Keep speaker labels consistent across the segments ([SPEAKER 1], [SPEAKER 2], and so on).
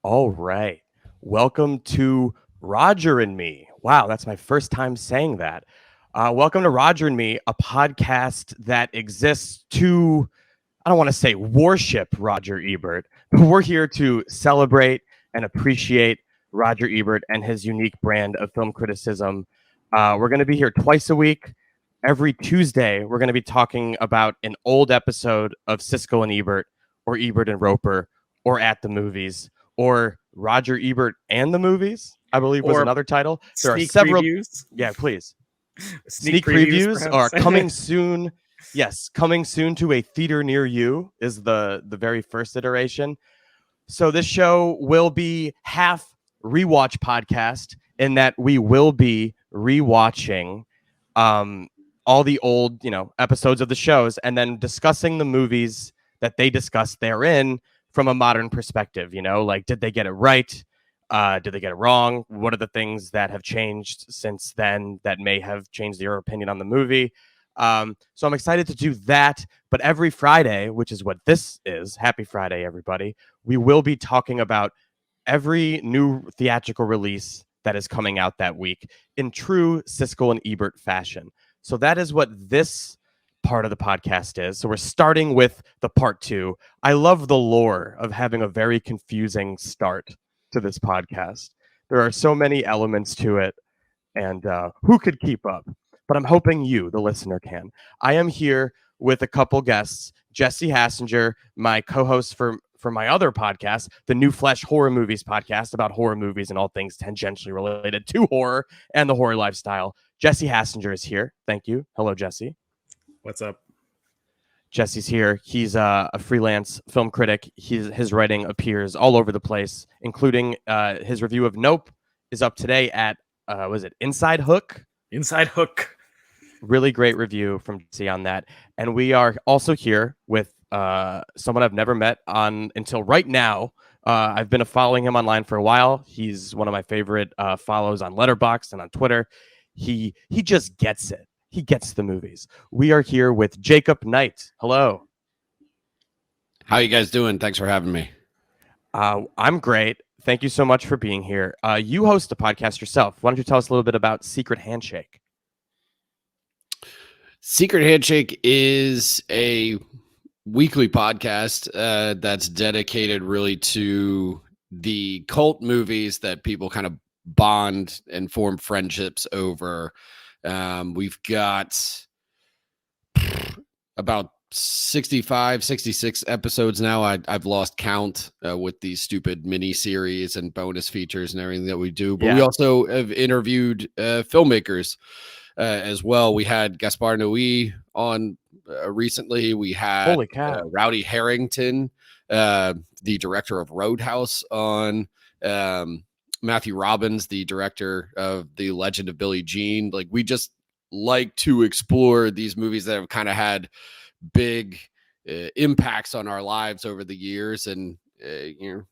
[SPEAKER 1] All right. Welcome to Roger and Me. Wow, that's my first time saying that. Welcome to Roger and Me, a podcast that exists to, I don't want to say worship Roger Ebert, but we're here to celebrate and appreciate Roger Ebert and his unique brand of film criticism. We're going to be here twice a week. Every Tuesday, we're going to be talking about an old episode of Siskel and Ebert, or Ebert and Roper, or At the Movies, or Roger Ebert and the Movies, I believe was
[SPEAKER 2] Or
[SPEAKER 1] another title. There are
[SPEAKER 2] sneak
[SPEAKER 1] several.
[SPEAKER 2] previews.
[SPEAKER 1] Yeah, please.
[SPEAKER 2] Sneak
[SPEAKER 1] Sneak
[SPEAKER 2] previews,
[SPEAKER 1] previews are
[SPEAKER 2] perhaps.
[SPEAKER 1] coming soon. Yes, coming soon to a theater near you is the very first iteration. So this show will be half rewatch podcast in that we will be rewatching um, all the old, episodes of the shows and then discussing the movies that they discussed therein from a modern perspective. Like, did they get it right? Did they get it wrong? What are the things that have changed since then that may have changed your opinion on the movie? So I'm excited to do that. But every Friday, which is what this is, happy Friday, everybody, we will be talking about every new theatrical release that is coming out that week in true Siskel and Ebert fashion. So that is what this part of the podcast is. So we're starting with the part two. I love the lore of having a very confusing start to this podcast. There are so many elements to it, and who could keep up? But I'm hoping you, the listener, can. I am here with a couple guests. Jesse Hassenger, my co-host for my other podcast, the New Flesh Horror Movies podcast, about horror movies and all things tangentially related to horror and the horror lifestyle. Jesse Hassenger is here. Thank you. Hello, Jesse.
[SPEAKER 2] What's up?
[SPEAKER 1] Jesse's here. He's a freelance film critic. His writing appears all over the place, including his review of Nope is up today at, was it Inside Hook?
[SPEAKER 2] Inside Hook.
[SPEAKER 1] Really great review from Jesse on that. And we are also here with someone I've never met on until right now. I've been following him online for a while. He's one of my favorite follows on Letterboxd and on Twitter. He just gets it. He gets the movies. We are here with Jacob Knight. Hello.
[SPEAKER 3] How you guys doing? Thanks for having me.
[SPEAKER 1] I'm great. Thank you so much for being here. You host a podcast yourself. Why don't you tell us a little bit about Secret Handshake?
[SPEAKER 3] Secret Handshake is a weekly podcast that's dedicated really to the cult movies that people kind of bond and form friendships over. We've got about 65, 66 episodes now. I've lost count with these stupid mini series and bonus features and everything that we do. But we also have interviewed filmmakers as well. We had Gaspar Noé on recently. We had Rowdy Harrington, the director of Roadhouse, on. Matthew Robbins, the director of The Legend of Billie Jean. Like, we just like to explore these movies that have kind of had big impacts on our lives over the years, and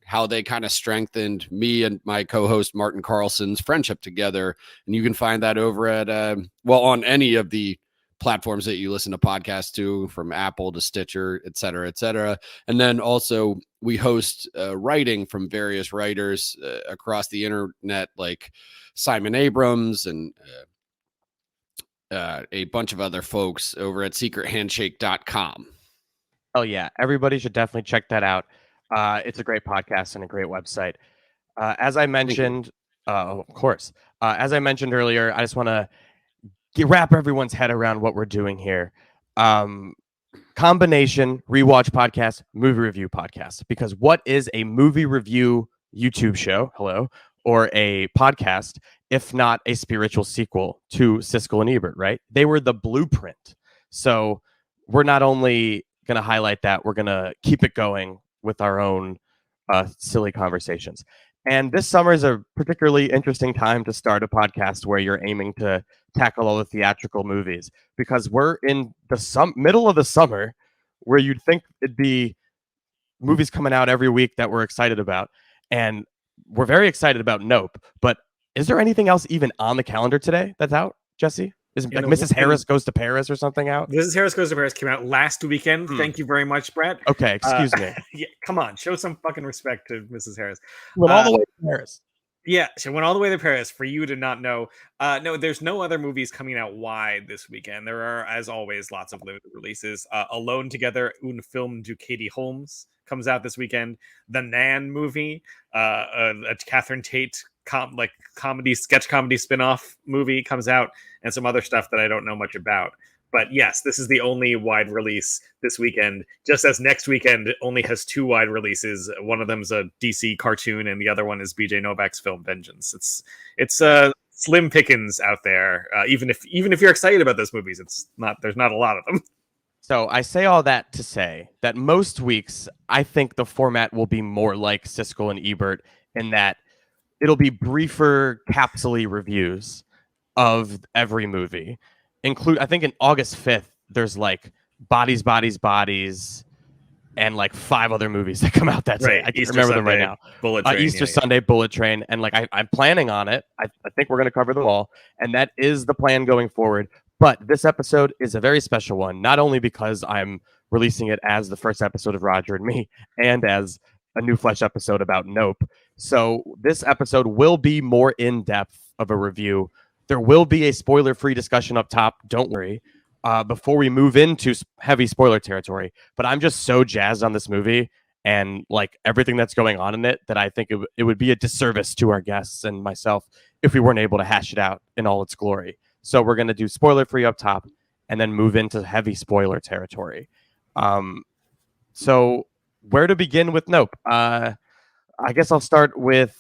[SPEAKER 3] how they kind of strengthened me and my co-host Martin Carlson's friendship together. And you can find that over at on any of the platforms that you listen to podcasts to, from Apple to Stitcher, et cetera. And then also we host writing from various writers across the internet, like Simon Abrams and a bunch of other folks over at secrethandshake.com.
[SPEAKER 1] Oh yeah, everybody should definitely check that out. It's a great podcast and a great website. As I mentioned, of course, as I mentioned earlier, I just want to wrap everyone's head around what we're doing here. Combination rewatch podcast, movie review podcast. Because what is a movie review YouTube show? Hello. Or a podcast, if not a spiritual sequel to Siskel and Ebert, right? They were the blueprint. So we're not only going to highlight that, we're going to keep it going with our own silly conversations. And this summer is a particularly interesting time to start a podcast where you're aiming to tackle all the theatrical movies, because we're in the middle of the summer, where you'd think it'd be movies coming out every week that we're excited about. And we're very excited about Nope. But is there anything else even on the calendar today that's out, Jesse? Is like Mrs. Harris Goes to Paris or something out?
[SPEAKER 2] Mrs. Harris Goes to Paris came out last weekend. Thank you very much, Brett.
[SPEAKER 1] Okay, excuse me.
[SPEAKER 2] Yeah, come on, show some fucking respect to Mrs. Harris.
[SPEAKER 1] Went all the way to Paris.
[SPEAKER 2] Yeah, she went all the way to Paris for you to not know. No, there's no other movies coming out wide this weekend. There are, as always, lots of limited releases. Alone Together, Un Film du Katie Holmes comes out this weekend. The Nan movie, a Catherine Tate sketch comedy spin-off movie comes out, and some other stuff that I don't know much about. But yes, this is the only wide release this weekend, just as next weekend only has 2 wide releases. One of them's a DC cartoon, and the other one is BJ Novak's film Vengeance. It's slim pickings out there. Even if you're excited about those movies, there's not a lot of them.
[SPEAKER 1] So I say all that to say that most weeks, I think the format will be more like Siskel and Ebert in that it'll be briefer, capsule reviews of every movie. I think in August 5th, there's like Bodies, and like 5 other movies that come out that day. I can't remember them right now.
[SPEAKER 2] Bullet Train,
[SPEAKER 1] Easter Sunday, Bullet Train, and like I'm planning on it. I think we're going to cover them all, and that is the plan going forward. But this episode is a very special one, not only because I'm releasing it as the first episode of Roger and Me, and as a New Flesh episode about Nope. So this episode will be more in depth of a review. There will be a spoiler-free discussion up top. Don't worry. Before we move into heavy spoiler territory, but I'm just so jazzed on this movie and like everything that's going on in it that I think it would be a disservice to our guests and myself if we weren't able to hash it out in all its glory. So we're going to do spoiler-free up top and then move into heavy spoiler territory. So where to begin with Nope? I guess I'll start with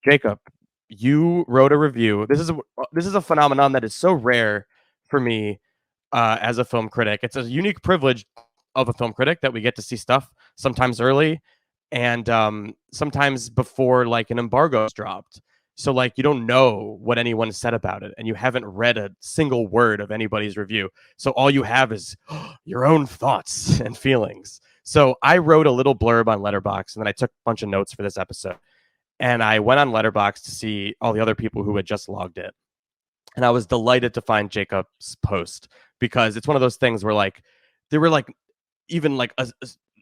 [SPEAKER 1] Jacob. You wrote a review. This is a phenomenon that is so rare for me as a film critic. It's a unique privilege of a film critic that we get to see stuff sometimes early and sometimes before like an embargo is dropped. So like you don't know what anyone said about it and you haven't read a single word of anybody's review. So all you have is your own thoughts and feelings. So I wrote a little blurb on Letterboxd and then I took a bunch of notes for this episode. And I went on Letterboxd to see all the other people who had just logged in. And I was delighted to find Jacob's post because it's one of those things where like there were like even like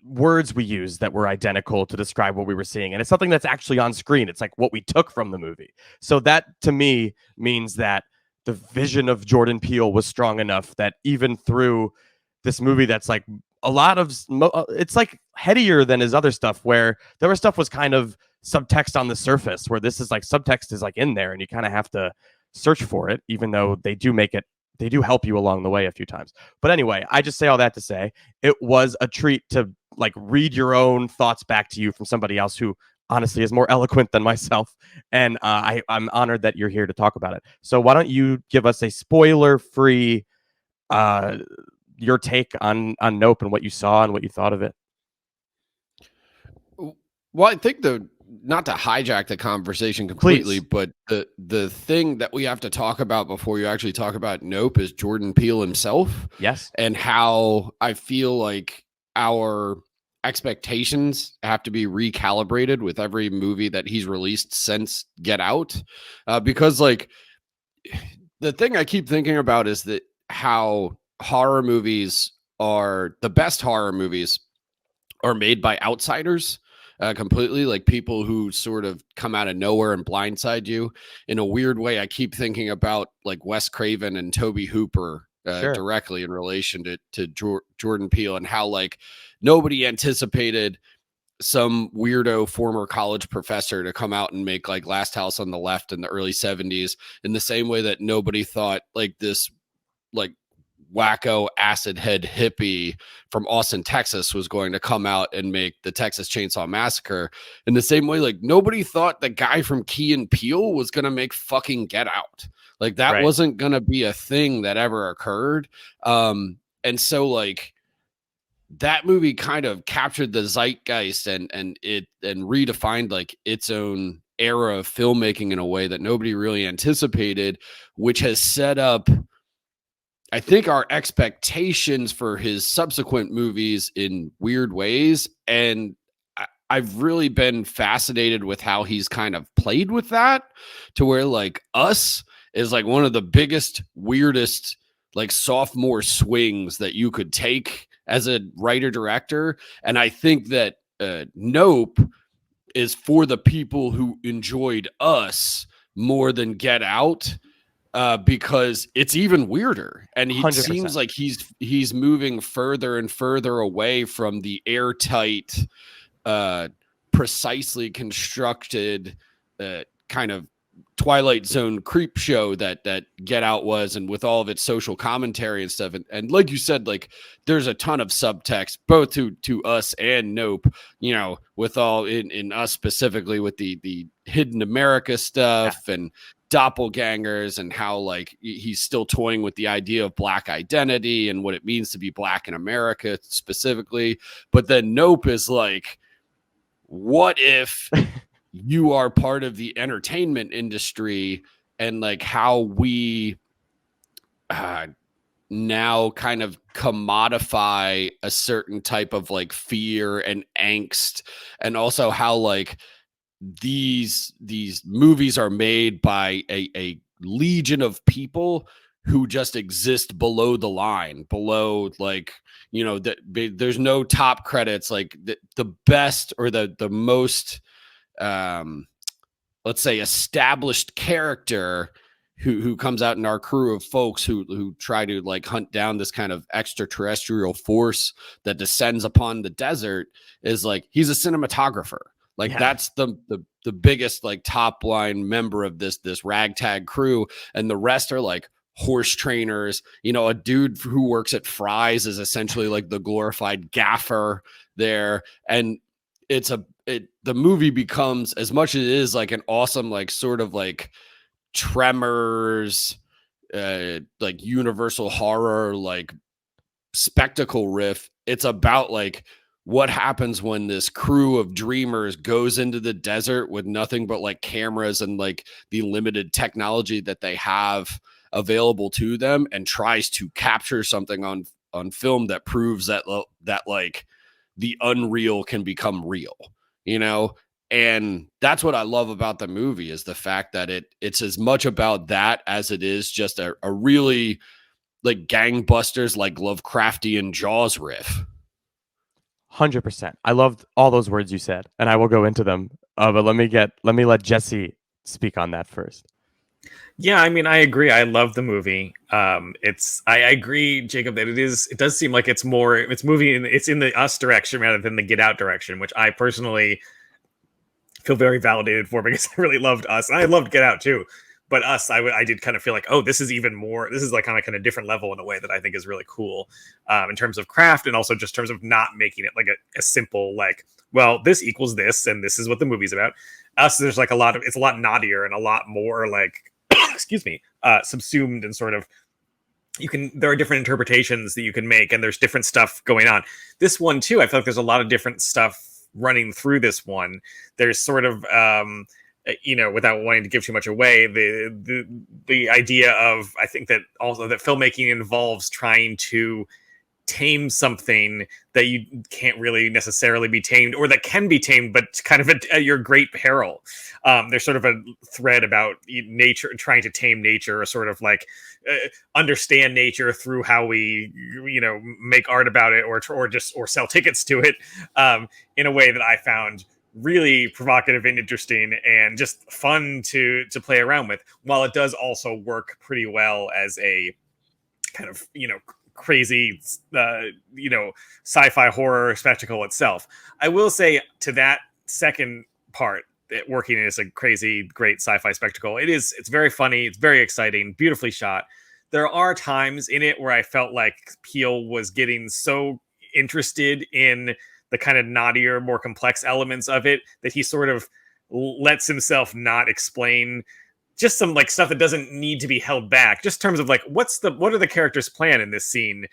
[SPEAKER 1] words we used that were identical to describe what we were seeing. And it's something that's actually on screen. It's like what we took from the movie. So that to me means that the vision of Jordan Peele was strong enough that even through this movie that's like a lot of it's like headier than his other stuff where there was stuff was kind of subtext on the surface where this is like subtext is like in there and you kind of have to search for it, even though they do help you along the way a few times. But anyway, I just say all that to say it was a treat to like read your own thoughts back to you from somebody else who honestly is more eloquent than myself. And I'm honored that you're here to talk about it. So why don't you give us a spoiler-free your take on Nope and what you saw and what you thought of it?
[SPEAKER 3] Well, I think not to hijack the conversation completely,
[SPEAKER 1] Please.
[SPEAKER 3] but the thing that we have to talk about before you actually talk about Nope is Jordan Peele himself.
[SPEAKER 1] Yes.
[SPEAKER 3] And how I feel like our expectations have to be recalibrated with every movie that he's released since Get Out. Because like the thing I keep thinking about is that how horror movies are the best horror movies are made by outsiders. Completely like people who sort of come out of nowhere and blindside you in a weird way. I keep thinking about like Wes Craven and Tobe Hooper directly in relation to Jordan Peele and how like nobody anticipated some weirdo former college professor to come out and make like Last House on the Left in the early 70s in the same way that nobody thought like this like wacko acid head hippie from Austin, Texas was going to come out and make the Texas Chainsaw Massacre in the same way. Like nobody thought the guy from Key and Peele was going to make fucking Get Out. Like that wasn't going to be a thing that ever occurred. And so like that movie kind of captured the zeitgeist and redefined like its own era of filmmaking in a way that nobody really anticipated, which has set up I think our expectations for his subsequent movies in weird ways. And I've really been fascinated with how he's kind of played with that to where like Us is like one of the biggest, weirdest, like sophomore swings that you could take as a writer director. And I think that Nope is for the people who enjoyed Us more than Get Out, because it's even weirder, and it
[SPEAKER 1] 100%.
[SPEAKER 3] seems like he's moving further and further away from the airtight, precisely constructed kind of Twilight Zone creep show that Get Out was, and with all of its social commentary and stuff. And like you said, like there's a ton of subtext both to Us and Nope, you know, with all in Us specifically with the hidden America stuff and doppelgangers, and how like he's still toying with the idea of Black identity and what it means to be Black in America specifically. But then Nope is like, what if you are part of the entertainment industry, and like how we now kind of commodify a certain type of like fear and angst, and also how like these movies are made by a legion of people who just exist below the line, below, like, you know, there's no top credits. Like the best or the most let's say established character who comes out in our crew of folks who try to like hunt down this kind of extraterrestrial force that descends upon the desert is like, he's a cinematographer. Like that's the biggest like top line member of this ragtag crew, and the rest are like horse trainers. You know, a dude who works at Fry's is essentially like the glorified gaffer there. And the movie becomes, as much as it is like an awesome, like sort of like Tremors, like universal horror, like spectacle riff, it's about like what happens when this crew of dreamers goes into the desert with nothing but like cameras and like the limited technology that they have available to them, and tries to capture something on film that proves that like the unreal can become real, you know? And that's what I love about the movie, is the fact that it's as much about that as it is just a really like gangbusters, like Lovecraftian Jaws riff.
[SPEAKER 1] 100%. I loved all those words you said, and I will go into them. But let me let Jesse speak on that first.
[SPEAKER 2] Yeah, I mean, I agree. I love the movie. I agree, Jacob, that it does seem like it's moving, it's in the Us direction rather than the Get Out direction, which I personally feel very validated for, because I really loved Us, and I loved Get Out too. But Us, I did kind of feel like, oh, this is even more. This is like kind of different level in a way that I think is really cool, in terms of craft, and also just in terms of not making it like a simple like, well, this equals this, and this is what the movie's about. Us, there's like it's a lot naughtier and a lot more like, excuse me, subsumed, and sort of there are different interpretations that you can make, and there's different stuff going on. This one too, I feel like there's a lot of different stuff running through this one. There's sort of you know, without wanting to give too much away, the idea of, I think that also that filmmaking involves trying to tame something that you can't really necessarily be tamed, or that can be tamed, but kind of at your great peril. There's sort of a thread about nature, trying to tame nature, or sort of like understand nature through how we, you know, make art about it, or sell tickets to it, in a way that I found really provocative and interesting, and just fun to play around with, while it does also work pretty well as a kind of, you know, crazy you know, sci-fi horror spectacle itself. I will say, to that second part, that working as a crazy great sci-fi spectacle, it's very funny, it's very exciting, beautifully shot. There are times in it where I felt like Peele was getting so interested in the kind of naughtier, more complex elements of it, that he sort of lets himself not explain just some like stuff that doesn't need to be held back. Just in terms of like, what are the characters' plan in this scene?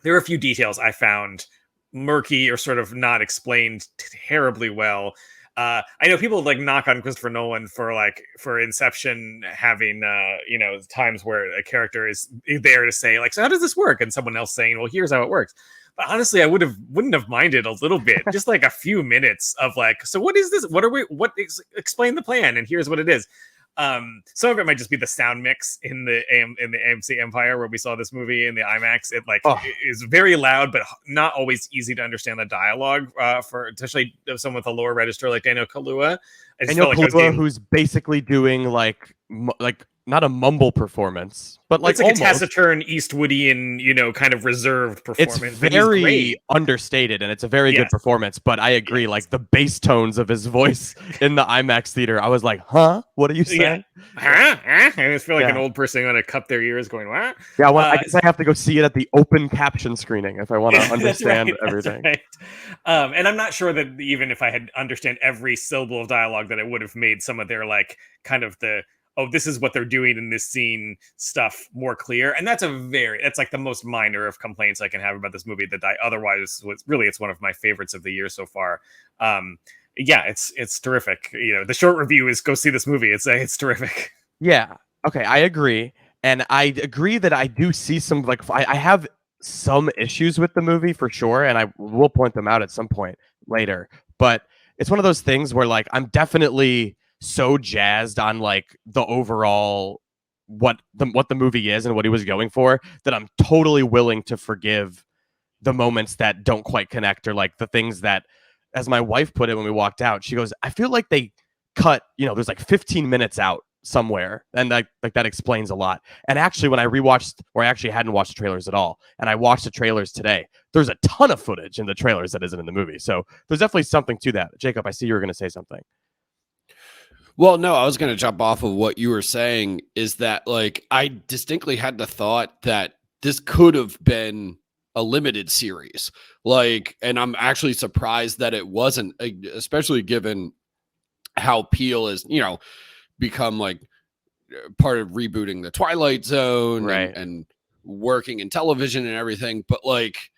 [SPEAKER 2] There are a few details I found murky, or sort of not explained terribly well. I know people like knock on Christopher Nolan for Inception having you know, times where a character is there to say like, so how does this work? And someone else saying, well, here's how it works. But honestly, I wouldn't have minded a little bit, just like a few minutes of like, so what is this? Explain the plan, and here's what it is. Some of it might just be the sound mix in the AMC Empire where we saw this movie in the IMAX. It is very loud, but not always easy to understand the dialogue for especially someone with a lower register like Daniel Kaluuya.
[SPEAKER 1] Daniel Kaluuya, who's basically doing like not a mumble performance, but like
[SPEAKER 2] it's like almost a taciturn Eastwoodian, kind of reserved performance.
[SPEAKER 1] It's very understated, and it's a very good performance. But I agree, like the bass tones of his voice in the IMAX theater, I was like, "Huh? What are you saying?"
[SPEAKER 2] I just feel like an old person going to cup their ears, going, "What?"
[SPEAKER 1] Yeah, well, I guess I have to go see it at the open caption screening if I want to understand everything.
[SPEAKER 2] Right. And I'm not sure that even if I had understand every syllable of dialogue, that it would have made some of their like kind of the this is what they're doing in this scene stuff more clear. And that's like the most minor of complaints I can have about this movie that otherwise it's one of my favorites of the year so far. It's terrific. The short review is go see this movie. It's terrific.
[SPEAKER 1] Yeah. Okay. I agree. And I agree that I do see some, like, I have some issues with the movie for sure. And I will point them out at some point later, but it's one of those things where like, I'm definitely so jazzed on like the overall what the movie is and what he was going for that I'm totally willing to forgive the moments that don't quite connect, or like the things that, as my wife put it when we walked out, she goes, I feel like they cut, there's like 15 minutes out somewhere, and like that explains a lot. And actually when I rewatched, or I actually hadn't watched the trailers at all, and I watched the trailers today, there's a ton of footage in the trailers that isn't in the movie. So there's definitely something to that. Jacob, I see you were going to say something.
[SPEAKER 3] Well, no, I was going to jump off of what you were saying, is that like I distinctly had the thought that this could have been a limited series, like, and I'm actually surprised that it wasn't, especially given how Peele is, become like part of rebooting the Twilight Zone,
[SPEAKER 1] right,
[SPEAKER 3] and working in television and everything. But like,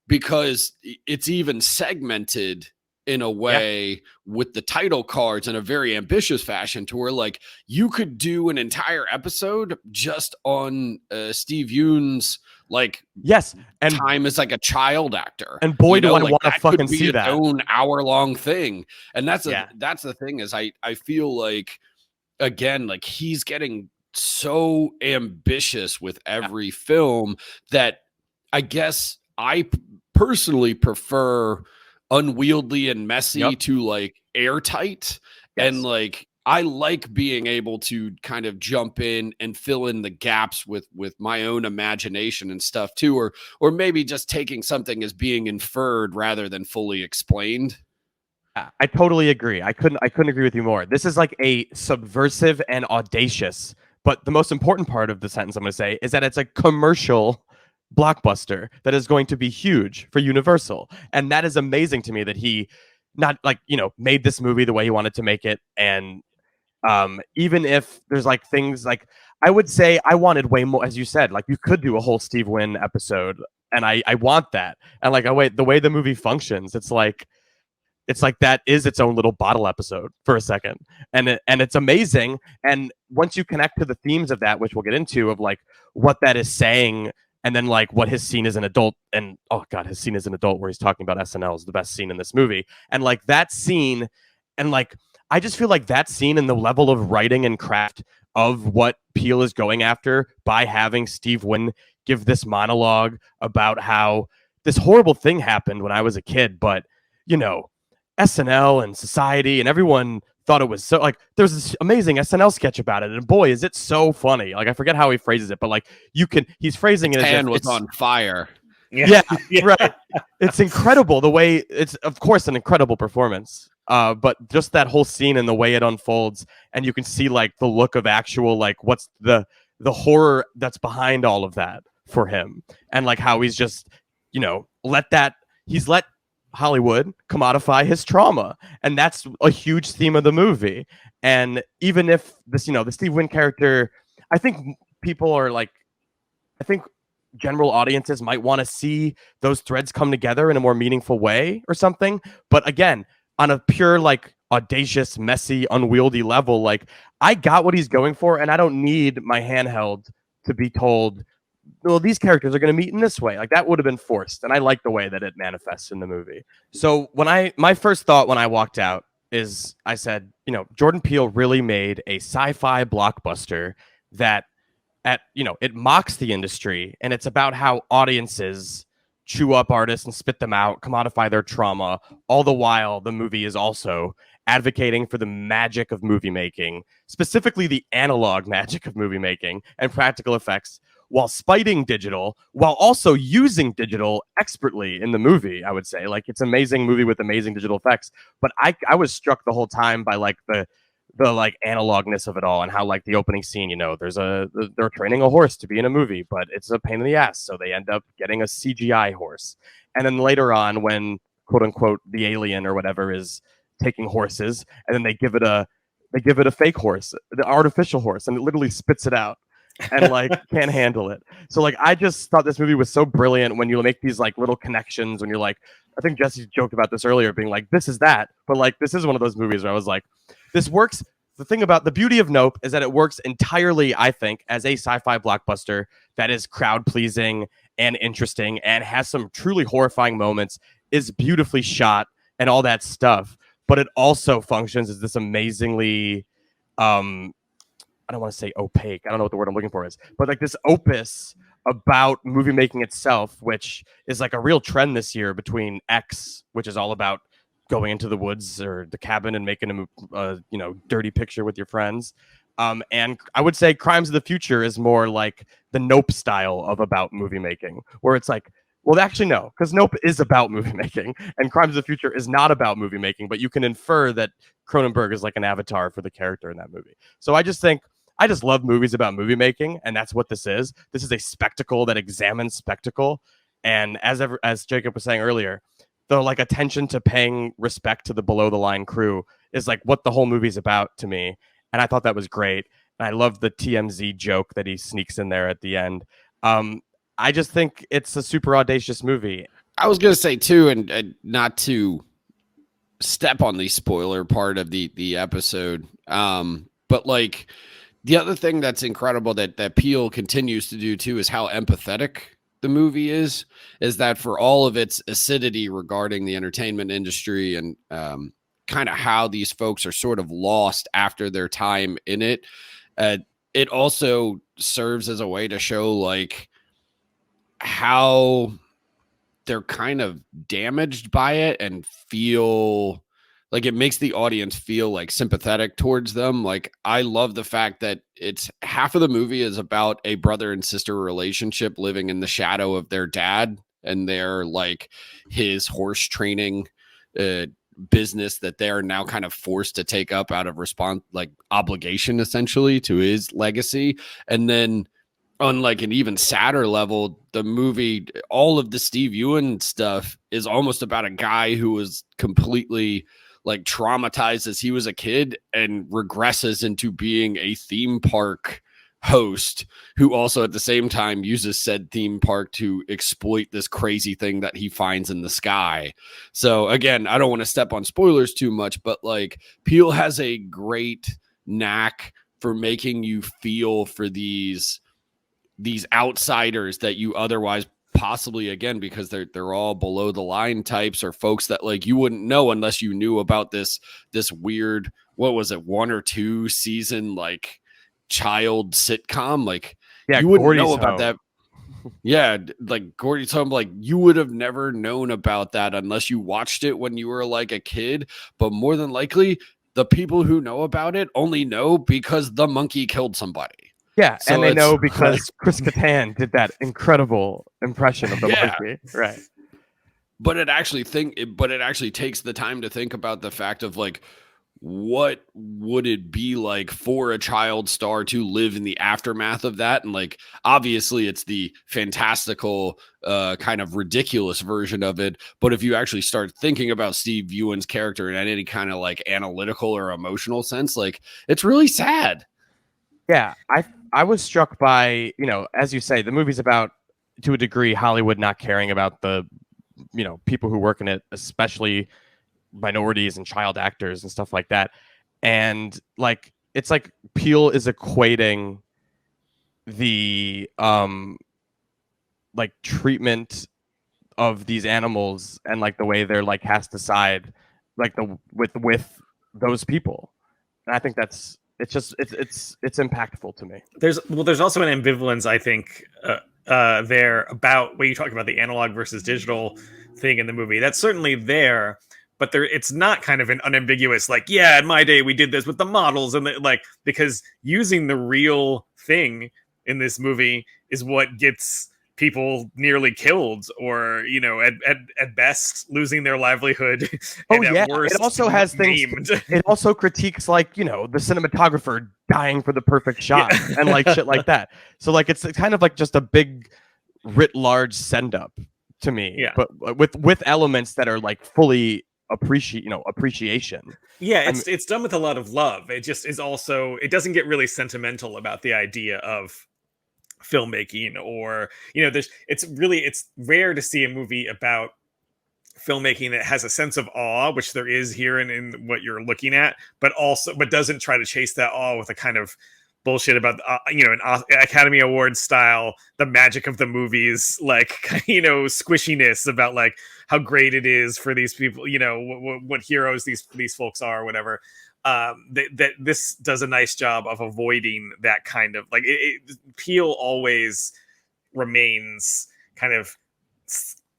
[SPEAKER 3] because it's even segmented in a way with the title cards in a very ambitious fashion, to where like you could do an entire episode just on Steve Yeun's like
[SPEAKER 1] and
[SPEAKER 3] time as like a child actor.
[SPEAKER 1] And boy, do I want to fucking see that
[SPEAKER 3] own hour-long thing. And that's the thing, is I feel like, again, like he's getting so ambitious with every film that I guess I personally prefer unwieldy and messy to like airtight. And like I like being able to kind of jump in and fill in the gaps with my own imagination and stuff too, or maybe just taking something as being inferred rather than fully explained.
[SPEAKER 1] I totally agree. I couldn't agree with you more. This is like a subversive and audacious, but the most important part of the sentence I'm going to say is that it's a commercial blockbuster that is going to be huge for Universal. And that is amazing to me, that he not like, made this movie the way he wanted to make it. And even if there's like things like, I would say I wanted way more, as you said, like you could do a whole Steve Wynn episode, and I want that. And like, the way the movie functions, it's like that is its own little bottle episode for a second. And it's amazing. And once you connect to the themes of that, which we'll get into, of like what that is saying, and then like what his scene as an adult, and oh god, his scene as an adult where he's talking about SNL is the best scene in this movie. And like that scene, and like I just feel like that scene and the level of writing and craft of what Peele is going after by having Steve Wynn give this monologue about how this horrible thing happened when I was a kid, but SNL and society and everyone thought it was so, like, there's this amazing SNL sketch about it, and boy, is it so funny. Like, I forget how he phrases it, but like he's phrasing it as
[SPEAKER 3] hand was on fire.
[SPEAKER 1] Yeah, right. It's incredible the way it's, of course, an incredible performance. But just that whole scene and the way it unfolds, and you can see like the look of actual, like, what's the horror that's behind all of that for him, and like how he's just, let Hollywood commodify his trauma, and that's a huge theme of the movie. And even if this, the Steve Wynn character, I think people are like, I think general audiences might want to see those threads come together in a more meaningful way or something. But again, on a pure, like, audacious, messy, unwieldy level, like, I got what he's going for, and I don't need my handheld to be told, well, these characters are going to meet in this way. Like, that would have been forced, and I like the way that it manifests in the movie. So my first thought when I walked out is, I said, Jordan Peele really made a sci-fi blockbuster that it mocks the industry, and it's about how audiences chew up artists and spit them out, commodify their trauma. All the while, the movie is also advocating for the magic of movie making, specifically the analog magic of movie making and practical effects, while spiting digital, while also using digital expertly in the movie. I would say, like, it's an amazing movie with amazing digital effects, but I was struck the whole time by like the like analogness of it all, and how like the opening scene, they're training a horse to be in a movie, but it's a pain in the ass, so they end up getting a CGI horse. And then later on, when quote unquote the alien or whatever is taking horses, and then they give it a fake horse, the artificial horse, and it literally spits it out and like can't handle it. So like I just thought this movie was so brilliant when you make these like little connections, when you're like, I think Jesse joked about this earlier, being like, this is that, but like this is one of those movies where I was like, this works. The thing about the beauty of Nope is that it works entirely, I think, as a sci-fi blockbuster that is crowd pleasing and interesting and has some truly horrifying moments, is beautifully shot and all that stuff. But it also functions as this amazingly, I don't want to say opaque, I don't know what the word I'm looking for is, but like this opus about movie making itself, which is like a real trend this year between X, which is all about going into the woods or the cabin and making a dirty picture with your friends. And I would say Crimes of the Future is more like the Nope style of about movie making, where it's like, well, actually, no, because Nope is about movie making, and Crimes of the Future is not about movie making, but you can infer that Cronenberg is like an avatar for the character in that movie. So I just love movies about movie making, and that's what this is. This is a spectacle that examines spectacle. And as Jacob was saying earlier, the like attention to paying respect to the below the line crew is like what the whole movie's about to me. And I thought that was great. And I love the TMZ joke that he sneaks in there at the end. I just think it's a super audacious movie.
[SPEAKER 3] I was going to say too, and not to step on the spoiler part of the episode, but like the other thing that's incredible that Peele continues to do too is how empathetic the movie is that for all of its acidity regarding the entertainment industry and kind of how these folks are sort of lost after their time in it, it also serves as a way to show like how they're kind of damaged by it and feel like it makes the audience feel like sympathetic towards them. Like I love the fact that it's half of the movie is about a brother and sister relationship living in the shadow of their dad and their like his horse training business that they're now kind of forced to take up out of obligation essentially to his legacy. And then on like an even sadder level, the movie, all of the Steve Yeun stuff is almost about a guy who was completely like traumatized as he was a kid and regresses into being a theme park host who also at the same time uses said theme park to exploit this crazy thing that he finds in the sky. So again, I don't want to step on spoilers too much, but like Peele has a great knack for making you feel for these outsiders that you otherwise possibly, again, because they're all below the line types or folks that like you wouldn't know unless you knew about this weird, what was it, 1 or 2 season like child sitcom. Like you wouldn't
[SPEAKER 1] Gordy's
[SPEAKER 3] know about
[SPEAKER 1] Home.
[SPEAKER 3] that. Yeah, like Gordy's Home, like you would have never known about that unless you watched it when you were like a kid. But more than likely, the people who know about it only know because the monkey killed somebody.
[SPEAKER 1] Yeah,
[SPEAKER 3] So
[SPEAKER 1] and they know because
[SPEAKER 3] like,
[SPEAKER 1] Chris Kattan did that incredible impression of the
[SPEAKER 3] Yeah.
[SPEAKER 1] monkey, right?
[SPEAKER 3] But it actually takes the time to think about the fact of like, what would it be like for a child star to live in the aftermath of that? And like, obviously it's the fantastical, kind of ridiculous version of it. But if you actually start thinking about Steve Yeun's character in any kind of like analytical or emotional sense, like it's really sad.
[SPEAKER 1] Yeah, I was struck by, as you say, the movie's about, to a degree, Hollywood not caring about the, people who work in it, especially minorities and child actors and stuff like that. And like, it's like Peele is equating the like treatment of these animals and like the way they're like cast aside, like with those people. And I think it's impactful to me.
[SPEAKER 2] There's also an ambivalence, I think, there about when you talk about the analog versus digital thing in the movie. That's certainly there, but it's not kind of an unambiguous like, yeah, in my day we did this with the models and because using the real thing in this movie is what gets people nearly killed, or at best losing their livelihood. And at worst,
[SPEAKER 1] it also has
[SPEAKER 2] maimed.
[SPEAKER 1] things. It also critiques the cinematographer dying for the perfect shot and shit like that. So it's kind of just a big writ large send up to me, but with elements that are fully appreciation.
[SPEAKER 2] Yeah, it's done with a lot of love. It just is also, it doesn't get really sentimental about the idea of filmmaking, or it's rare to see a movie about filmmaking that has a sense of awe, which there is here in what you're looking at, but doesn't try to chase that awe with a kind of bullshit about an Academy Awards style, the magic of the movies, squishiness about how great it is for these people, what heroes these folks are, or whatever. That this does a nice job of avoiding that kind of Peele always remains kind of,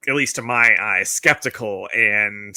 [SPEAKER 2] at least to my eye, skeptical and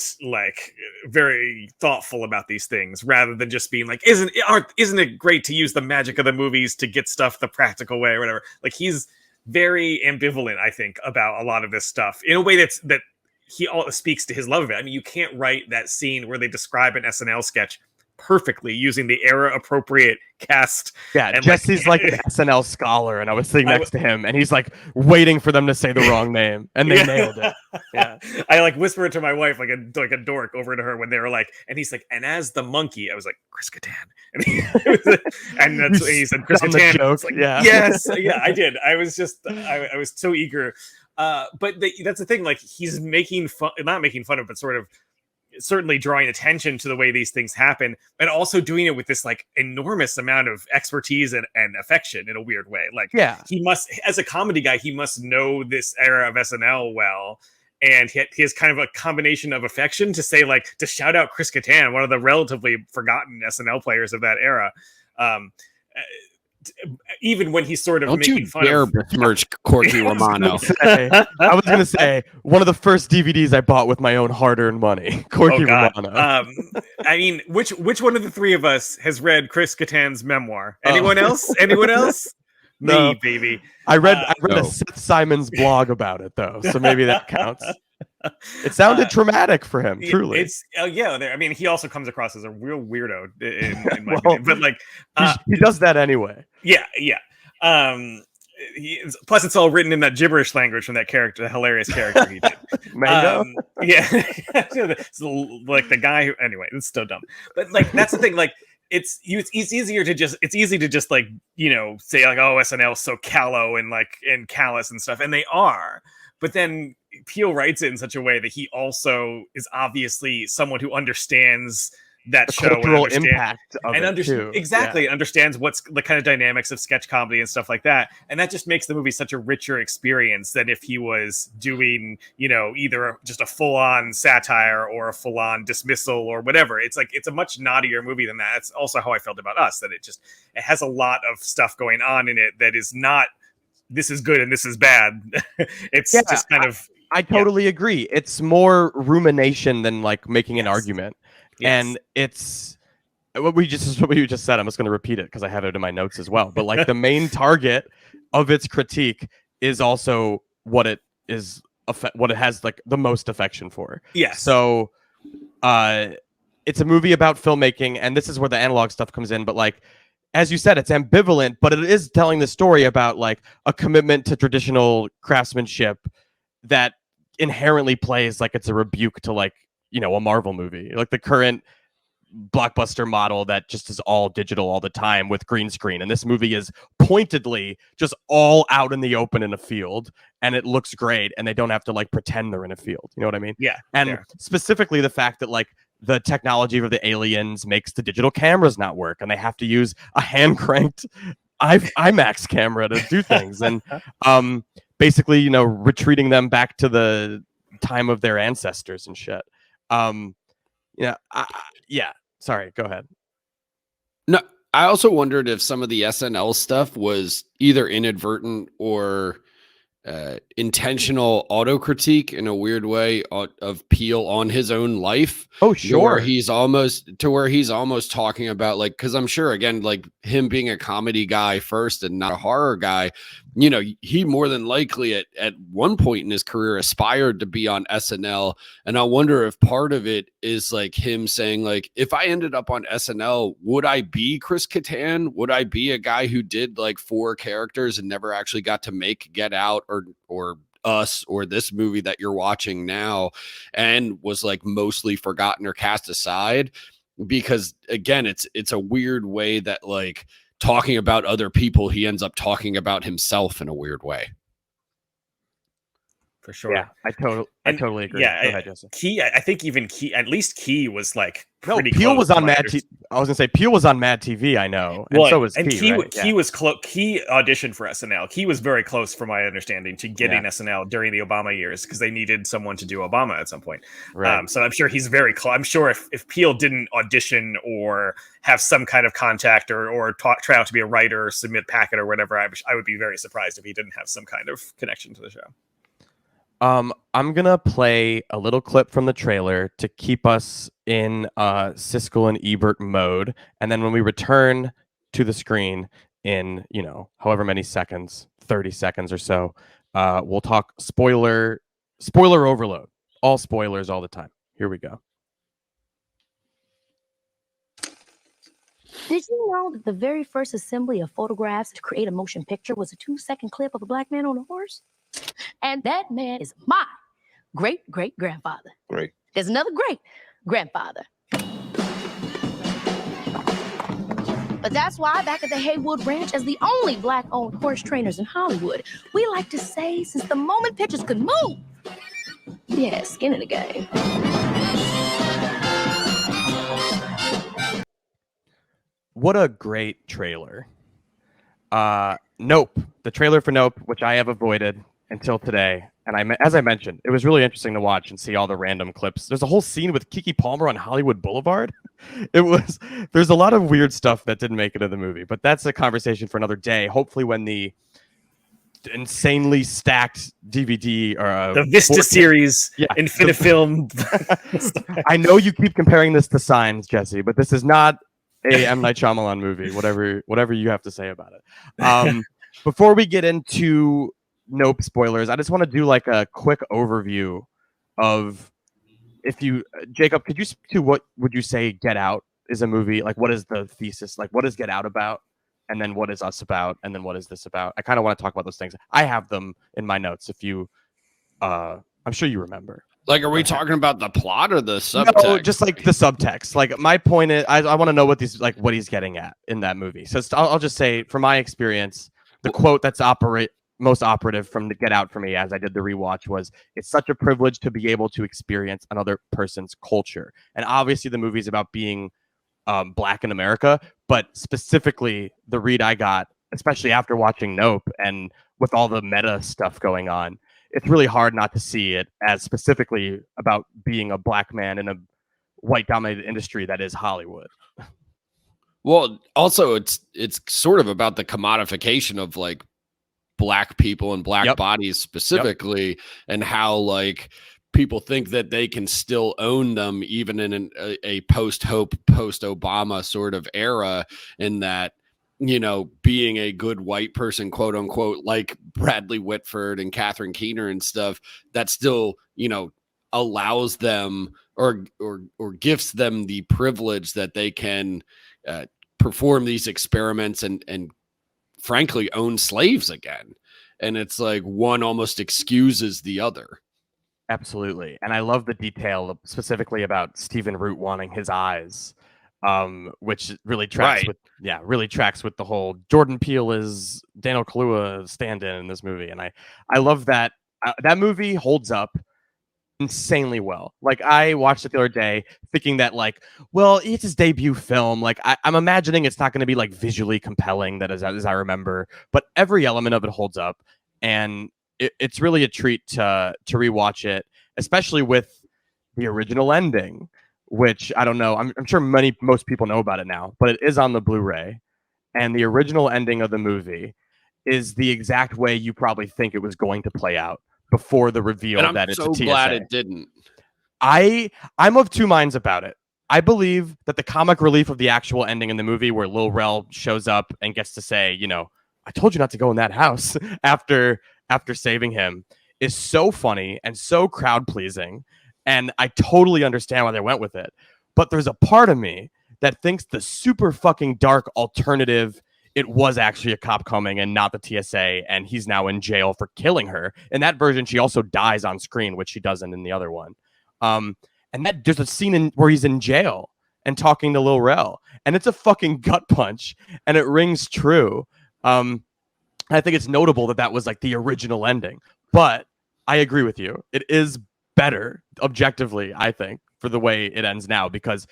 [SPEAKER 2] very thoughtful about these things, rather than just being isn't it great to use the magic of the movies to get stuff the practical way or whatever. He's very ambivalent, I think, about a lot of this stuff in a way that he speaks to his love of it. I mean, you can't write that scene where they describe an SNL sketch perfectly using the era appropriate cast.
[SPEAKER 1] Yeah, and Jesse's an SNL scholar, and I was sitting next to him, and he's waiting for them to say the wrong name, and they nailed it. Yeah,
[SPEAKER 2] I whispered to my wife like a dork over to her when they were and he's and as the monkey, I was Chris Kattan, and he said Chris Kattan. Yes, yeah, I did. I was just I was so eager. But that's the thing. He's making fun, not making fun of, but sort of certainly drawing attention to the way these things happen, and also doing it with this enormous amount of expertise and affection in a weird way. He must, as a comedy guy, he must know this era of SNL well, and he has kind of a combination of affection to say to shout out Chris Kattan, one of the relatively forgotten SNL players of that era. Even when he's sort of making fun of...
[SPEAKER 3] besmirch Corky Romano.
[SPEAKER 1] I was going to say, one of the first DVDs I bought with my own hard-earned money, Corky Romano.
[SPEAKER 2] I mean, which one of the three of us has read Chris Kattan's memoir? Anyone else? Anyone else?
[SPEAKER 1] No.
[SPEAKER 2] Me, baby.
[SPEAKER 1] I read a Seth Simons blog about it, though, so maybe that counts. It sounded traumatic for him, truly.
[SPEAKER 2] It's I mean, he also comes across as a real weirdo in my opinion, but
[SPEAKER 1] he does that anyway.
[SPEAKER 2] Yeah. Plus, it's all written in that gibberish language from that character, the hilarious character he did.
[SPEAKER 1] Mango?
[SPEAKER 2] Yeah, so, the guy who. Anyway, it's so dumb. But that's the thing. It's easier to just say oh, SNL is so callow and callous and stuff, and they are. But then Peele writes it in such a way that he also is obviously someone who understands that
[SPEAKER 1] the
[SPEAKER 2] show
[SPEAKER 1] cultural impact of it too.
[SPEAKER 2] Exactly, understands what's the kind of dynamics of sketch comedy and stuff like that, and that just makes the movie such a richer experience than if he was doing either just a full-on satire or a full-on dismissal or whatever. It's it's a much naughtier movie than that. That's also how I felt about Us, that it has a lot of stuff going on in it that is not this is good and this is bad. It's just kind of...
[SPEAKER 1] I totally agree. It's more rumination than making an argument. Yes. And it's what we just said. I'm just going to repeat it because I have it in my notes as well. But the main target of its critique is also what it has the most affection for.
[SPEAKER 2] Yes.
[SPEAKER 1] So it's a movie about filmmaking, and this is where the analog stuff comes in. But as you said, it's ambivalent, but it is telling the story about a commitment to traditional craftsmanship that inherently plays it's a rebuke to a Marvel movie, the current blockbuster model that just is all digital all the time with green screen. And this movie is pointedly just all out in the open in a field, and it looks great, and they don't have to pretend they're in a field. You know what I mean?
[SPEAKER 2] Yeah.
[SPEAKER 1] And specifically the fact that the technology of the aliens makes the digital cameras not work, and they have to use a hand cranked IMAX camera to do things. And basically, retreating them back to the time of their ancestors and shit. Sorry, go ahead.
[SPEAKER 3] No, I also wondered if some of the SNL stuff was either inadvertent or intentional autocritique in a weird way of Peele on his own life.
[SPEAKER 1] Oh,
[SPEAKER 3] Where
[SPEAKER 1] sure.
[SPEAKER 3] he's almost talking about, like, because I'm sure, again, like him being a comedy guy first and not a horror guy, you know, he more than likely at one point in his career aspired to be on SNL. And I wonder if part of it is like him saying, like, if I ended up on SNL, would I be Chris Kattan? Would I be a guy who did like 4 characters and never actually got to make Get Out or Us or this movie that you're watching now, and was like mostly forgotten or cast aside? Because again, it's a weird way that, like, talking about other people, he ends up talking about himself in a weird way.
[SPEAKER 2] For sure.
[SPEAKER 1] Yeah, I totally agree.
[SPEAKER 2] Yeah,
[SPEAKER 1] Go ahead, Jesse.
[SPEAKER 2] Key, I think even Key, at least Key was like pretty
[SPEAKER 1] Peele
[SPEAKER 2] close
[SPEAKER 1] was
[SPEAKER 2] to
[SPEAKER 1] on
[SPEAKER 2] my
[SPEAKER 1] Mad TV. I was gonna say Peele was on Mad TV. I know, and so was Key. Right?
[SPEAKER 2] Key was close. Key auditioned for SNL. Key was very close, from my understanding, to getting SNL during the Obama years because they needed someone to do Obama at some point.
[SPEAKER 1] Right.
[SPEAKER 2] So I'm sure he's very close. I'm sure if Peele didn't audition or have some kind of contact or try out to be a writer or submit packet or whatever, I would be very surprised if he didn't have some kind of connection to the show.
[SPEAKER 1] I'm gonna play a little clip from the trailer to keep us in Siskel and Ebert mode, and then when we return to the screen in, you know, however many seconds, 30 seconds or so, we'll talk spoiler overload, all spoilers all the time. Here we go.
[SPEAKER 4] Did you know that the very first assembly of photographs to create a motion picture was a 2-second clip of a black man on a horse? And that man is my great-great-grandfather.
[SPEAKER 5] Great.
[SPEAKER 4] There's another great-grandfather. But that's why back at the Haywood Ranch, as the only black-owned horse trainers in Hollywood, we like to say, since the moment pictures could move, we had skin in the game.
[SPEAKER 1] What a great trailer. Nope. The trailer for Nope, which I have avoided until today. And as I mentioned, it was really interesting to watch and see all the random clips. There's a whole scene with Keke Palmer on Hollywood Boulevard. There's a lot of weird stuff that didn't make it in the movie, but that's a conversation for another day. Hopefully when the insanely stacked DVD or
[SPEAKER 2] the Vista series, Infinifilm.
[SPEAKER 1] I know you keep comparing this to Signs, Jesse, but this is not a M. Night Shyamalan movie, whatever you have to say about it. Before we get into Nope spoilers, I just want to do like a quick overview of, Jacob, could you speak to what would you say Get Out is a movie? Like, what is the thesis? Like, what is Get Out about? And then what is Us about? And then what is this about? I kind of want to talk about those things. I have them in my notes. If you, I'm sure you remember.
[SPEAKER 3] Like, are we talking about the plot or the subtext?
[SPEAKER 1] No, just like the subtext. Like, my point is, I want to know what he's getting at in that movie. So I'll just say, from my experience, the quote that's most operative from the Get Out for me, as I did the rewatch, was, "It's such a privilege to be able to experience another person's culture." And obviously, the movie's about being Black in America, but specifically, the read I got, especially after watching Nope and with all the meta stuff going on, it's really hard not to see it as specifically about being a Black man in a white-dominated industry that is Hollywood.
[SPEAKER 3] Well, also, it's sort of about the commodification of like Black people and Black bodies specifically, and how like people think that they can still own them even in a post-Hope, post-Obama sort of era, in that, you know, being a good white person, quote unquote, like Bradley Whitford and Catherine Keener and stuff, that still, you know, allows them or gifts them the privilege that they can perform these experiments and frankly own slaves again. And it's like one almost excuses the other.
[SPEAKER 1] Absolutely. And I love the detail specifically about Stephen Root wanting his eyes, which really tracks with the whole Jordan Peele is Daniel Kaluuya stand-in in this movie. And I love that. That movie holds up insanely well. Like, I watched it the other day thinking that, like, well, it's his debut film. Like, I'm imagining it's not going to be like visually compelling, that as I remember, but every element of it holds up. And it's really a treat to rewatch it, especially with the original ending. which I don't know. I'm sure most people know about it now, but it is on the Blu-ray. And the original ending of the movie is the exact way you probably think it was going to play out before the reveal
[SPEAKER 3] And I'm
[SPEAKER 1] that it's
[SPEAKER 3] so
[SPEAKER 1] a TSA.
[SPEAKER 3] glad it didn't.
[SPEAKER 1] I'm of two minds about it. I believe that the comic relief of the actual ending in the movie, where Lil Rel shows up and gets to say, you know, I told you not to go in that house after saving him, is so funny and so crowd pleasing, and I totally understand why they went with it. But there's a part of me that thinks the super fucking dark alternative, it was actually a cop coming and not the TSA, and he's now in jail for killing her. In that version, she also dies on screen, which she doesn't in the other one. And that there's a scene where he's in jail and talking to Lil Rel, and it's a fucking gut punch, and it rings true. I think it's notable that was like the original ending, but I agree with you. It is better objectively, I think, for the way it ends now, because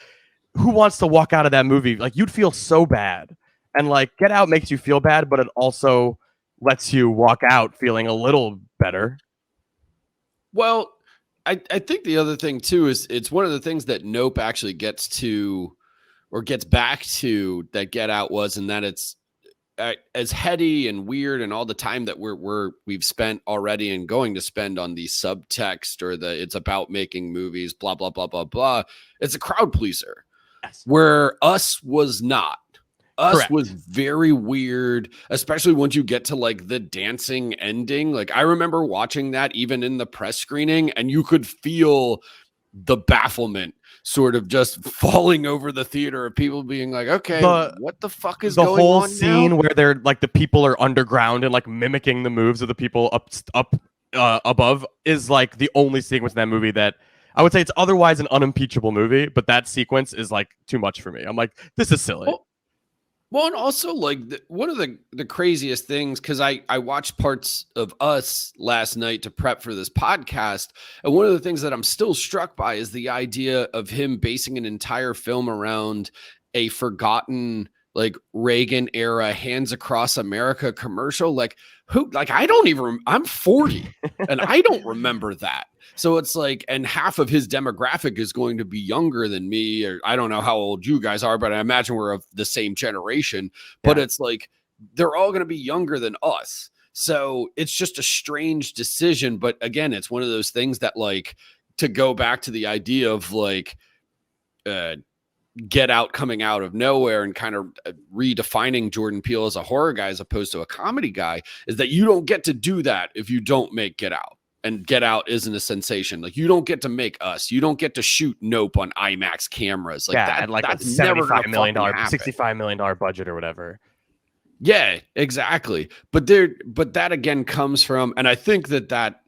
[SPEAKER 1] who wants to walk out of that movie? Like, you'd feel so bad, and like Get Out makes you feel bad, but it also lets you walk out feeling a little better.
[SPEAKER 3] Well, I think the other thing too is it's one of the things that Nope actually gets to, or gets back to, that Get Out was, and that it's as heady and weird, and all the time that we've spent already and going to spend on the subtext or the it's about making movies, blah blah blah blah blah. It's a crowd pleaser,
[SPEAKER 1] Yes.
[SPEAKER 3] where Us was not. Us
[SPEAKER 1] Correct.
[SPEAKER 3] was very weird, especially once you get to like the dancing ending. Like, I remember watching that even in the press screening, and you could feel the bafflement sort of just falling over the theater of people being like, okay, what the fuck is going on?
[SPEAKER 1] The whole
[SPEAKER 3] now?
[SPEAKER 1] scene where they're like, the people are underground and like mimicking the moves of the people up above is like the only sequence in that movie that I would say it's otherwise an unimpeachable movie, but that sequence is like too much for me. I'm like, this is silly.
[SPEAKER 3] Well, and also like one of the craziest things, because I watched parts of Us last night to prep for this podcast, and one of the things that I'm still struck by is the idea of him basing an entire film around a forgotten like Reagan era Hands Across America commercial. Like, who? Like, I don't even. I'm 40, and I don't remember that. So it's like, and half of his demographic is going to be younger than me, or I don't know how old you guys are, but I imagine we're of the same generation. But it's like, they're all going to be younger than us. So it's just a strange decision. But again, it's one of those things that, like, to go back to the idea of like, Get Out coming out of nowhere and kind of redefining Jordan Peele as a horror guy as opposed to a comedy guy, is that you don't get to do that if you don't make Get Out. And Get Out isn't a sensation. Like, you don't get to make Us. You don't get to shoot Nope on IMAX cameras. Like,
[SPEAKER 1] and like
[SPEAKER 3] that's
[SPEAKER 1] a
[SPEAKER 3] $75
[SPEAKER 1] million, $65 million budget or whatever.
[SPEAKER 3] Yeah, exactly. But that again comes from, and I think that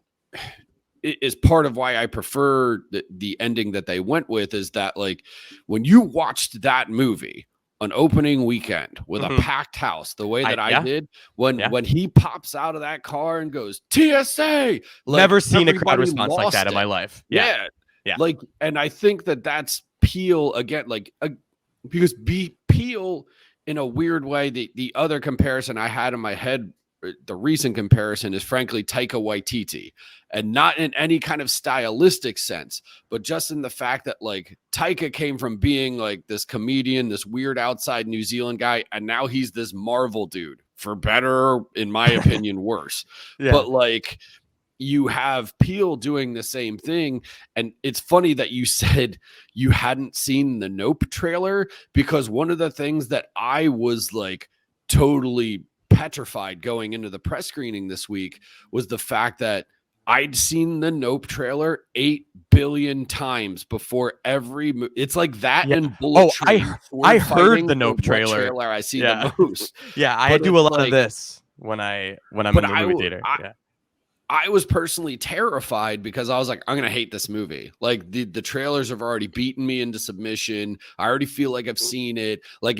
[SPEAKER 3] is part of why I prefer the ending that they went with, is that like when you watched that movie on opening weekend with a packed house, the way that I did, when he pops out of that car and goes TSA, like,
[SPEAKER 1] never seen a crowd response like that in my life.
[SPEAKER 3] Yeah. Like, and I think that's Peele again, like because Peele in a weird way. The other comparison I had in my head, the recent comparison, is frankly Taika Waititi, and not in any kind of stylistic sense, but just in the fact that like Taika came from being like this comedian, this weird outside New Zealand guy, and now he's this Marvel dude, for better, in my opinion, worse. But like, you have Peele doing the same thing. And it's funny that you said you hadn't seen the Nope trailer, because one of the things that I was like totally petrified going into the press screening this week was the fact that I'd seen the Nope trailer 8 billion times before every it's like that and Bullet Train.
[SPEAKER 1] I heard the Nope trailer.
[SPEAKER 3] I see the most.
[SPEAKER 1] I do a lot of this when I'm in the movie theater.
[SPEAKER 3] I was personally terrified because I was like, I'm going to hate this movie. Like, the trailers have already beaten me into submission. I already feel like I've seen it. Like,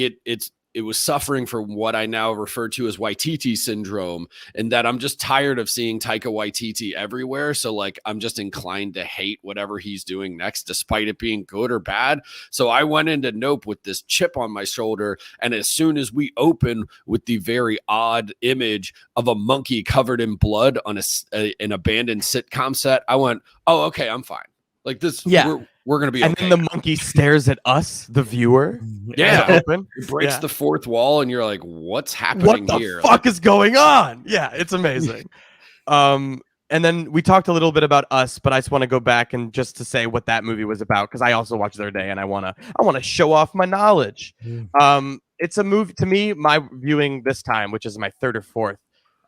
[SPEAKER 3] it was suffering from what I now refer to as Waititi syndrome, and that I'm just tired of seeing Taika Waititi everywhere. So like, I'm just inclined to hate whatever he's doing next, despite it being good or bad. So I went into Nope with this chip on my shoulder. And as soon as we open with the very odd image of a monkey covered in blood on an abandoned sitcom set, I went, oh, okay, I'm fine. Like this, we're gonna be
[SPEAKER 1] and
[SPEAKER 3] okay.
[SPEAKER 1] then the monkey stares at us, the viewer.
[SPEAKER 3] Yeah,
[SPEAKER 1] open.
[SPEAKER 3] It breaks
[SPEAKER 1] Yeah.
[SPEAKER 3] the fourth wall, and you're like, "What's happening
[SPEAKER 1] What the
[SPEAKER 3] here?
[SPEAKER 1] fuck is going on?" Yeah, it's amazing. And then we talked a little bit about Us, but I just want to go back and just to say what that movie was about because I also watched the other day and I wanna show off my knowledge. It's a movie to me. My viewing this time, which is my third or fourth,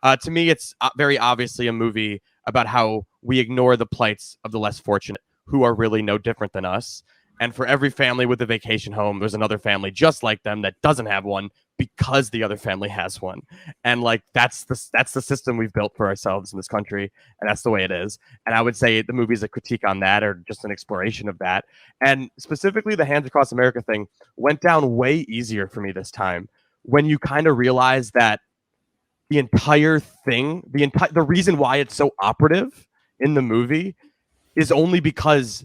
[SPEAKER 1] to me, it's very obviously a movie about how we ignore the plights of the less fortunate, who are really no different than us. And for every family with a vacation home, there's another family just like them that doesn't have one because the other family has one. And like that's the system we've built for ourselves in this country, and that's the way it is. And I would say the movie's a critique on that, or just an exploration of that. And specifically, the Hands Across America thing went down way easier for me this time when you kind of realize that the entire thing, the reason why it's so operative in the movie is only because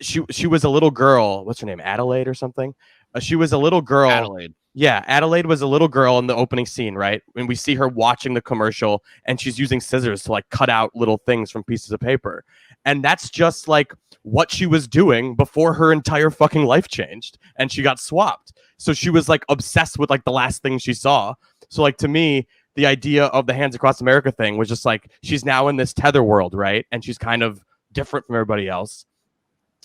[SPEAKER 1] she was a little girl. What's her name? Adelaide or something? She was a little girl.
[SPEAKER 3] Adelaide.
[SPEAKER 1] Yeah, Adelaide was a little girl in the opening scene, right? And we see her watching the commercial and she's using scissors to like cut out little things from pieces of paper. And that's just like what she was doing before her entire fucking life changed and she got swapped. So she was like obsessed with like the last thing she saw. So like to me, the idea of the Hands Across America thing was just like she's now in this tether world, right? And she's kind of different from everybody else.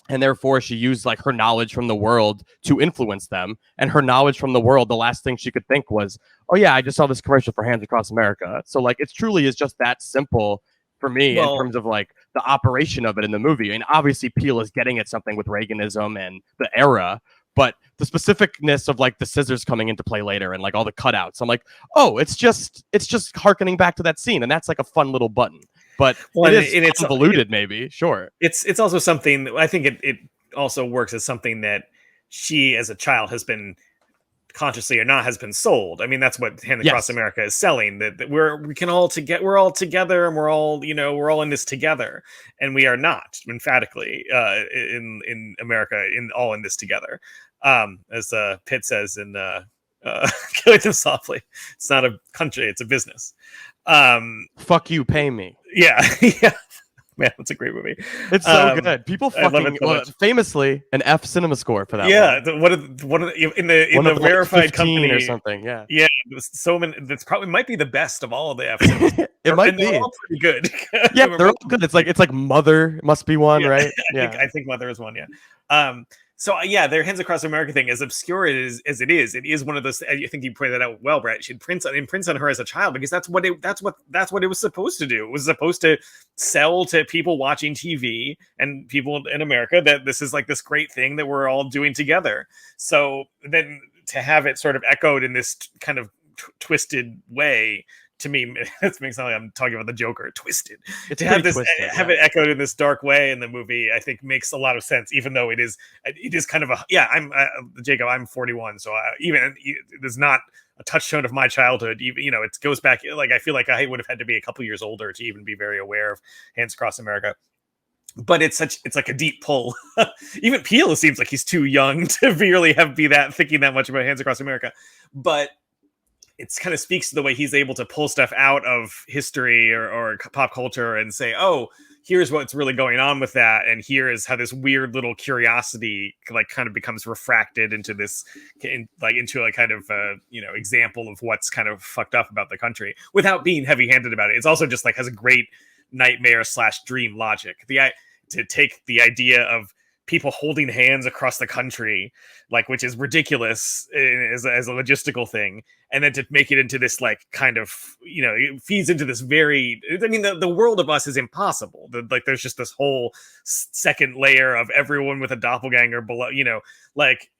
[SPEAKER 1] And therefore, she used like her knowledge from the world to influence them. And her knowledge from the world, the last thing she could think was, "Oh yeah, I just saw this commercial for Hands Across America." So like, it truly is just that simple for me in terms of like the operation of it in the movie. I mean, obviously, Peele is getting at something with Reaganism and the era, but the specificness of like the scissors coming into play later and like all the cutouts, I'm like, oh, it's just harkening back to that scene, and that's like a fun little button. But it's convoluted, maybe. Sure.
[SPEAKER 2] It's also something I think it also works as something that she as a child has been consciously or not has been sold. I mean, that's what Hand Across America is selling, that we're all together and we're all in this together, and we are not emphatically in America all in this together. As Pitt says in Killing Them Softly, it's not a country, it's a business.
[SPEAKER 1] Fuck you, pay me.
[SPEAKER 2] Yeah. Man, that's a great movie.
[SPEAKER 1] It's so good. People fucking famously an F cinema score for that.
[SPEAKER 2] Yeah, one of the verified company
[SPEAKER 1] or something. Yeah,
[SPEAKER 2] so many. That's probably might be the best of all of the F cinemas.
[SPEAKER 1] It might be.
[SPEAKER 2] They're all pretty good.
[SPEAKER 1] Yeah, they're all good. It's like Mother must be one, right?
[SPEAKER 2] Yeah, I think Mother is one. Yeah. So their Hands Across America thing, as obscure as it is one of those. I think you pointed that out well, Brett. She imprints on her as a child because that's what it was supposed to do. It was supposed to sell to people watching TV and people in America that this is like this great thing that we're all doing together. So then to have it sort of echoed in this kind of twisted way. To me, it makes sound like I'm talking about the Joker. Twisted.
[SPEAKER 1] It's
[SPEAKER 2] to have this,
[SPEAKER 1] twisted,
[SPEAKER 2] have it echoed in this dark way in the movie, I think makes a lot of sense. Even though it is kind of I'm Jacob. I'm 41, so even it is not a touchstone of my childhood. Even it goes back. Like I feel like I would have had to be a couple years older to even be very aware of Hands Across America. But it's like a deep pull. Even Peele seems like he's too young to really be thinking that much about Hands Across America. But it kind of speaks to the way he's able to pull stuff out of history or pop culture and say, oh, here's what's really going on with that. And here is how this weird little curiosity like kind of becomes refracted into this, into a kind of, example of what's kind of fucked up about the country without being heavy handed about it. It's also just like has a great nightmare / dream logic. To take the idea of people holding hands across the country, which is ridiculous as a logistical thing, and then to make it into this kind of it feeds into this very. I mean, the world of Us is impossible. There's just this whole second layer of everyone with a doppelganger below.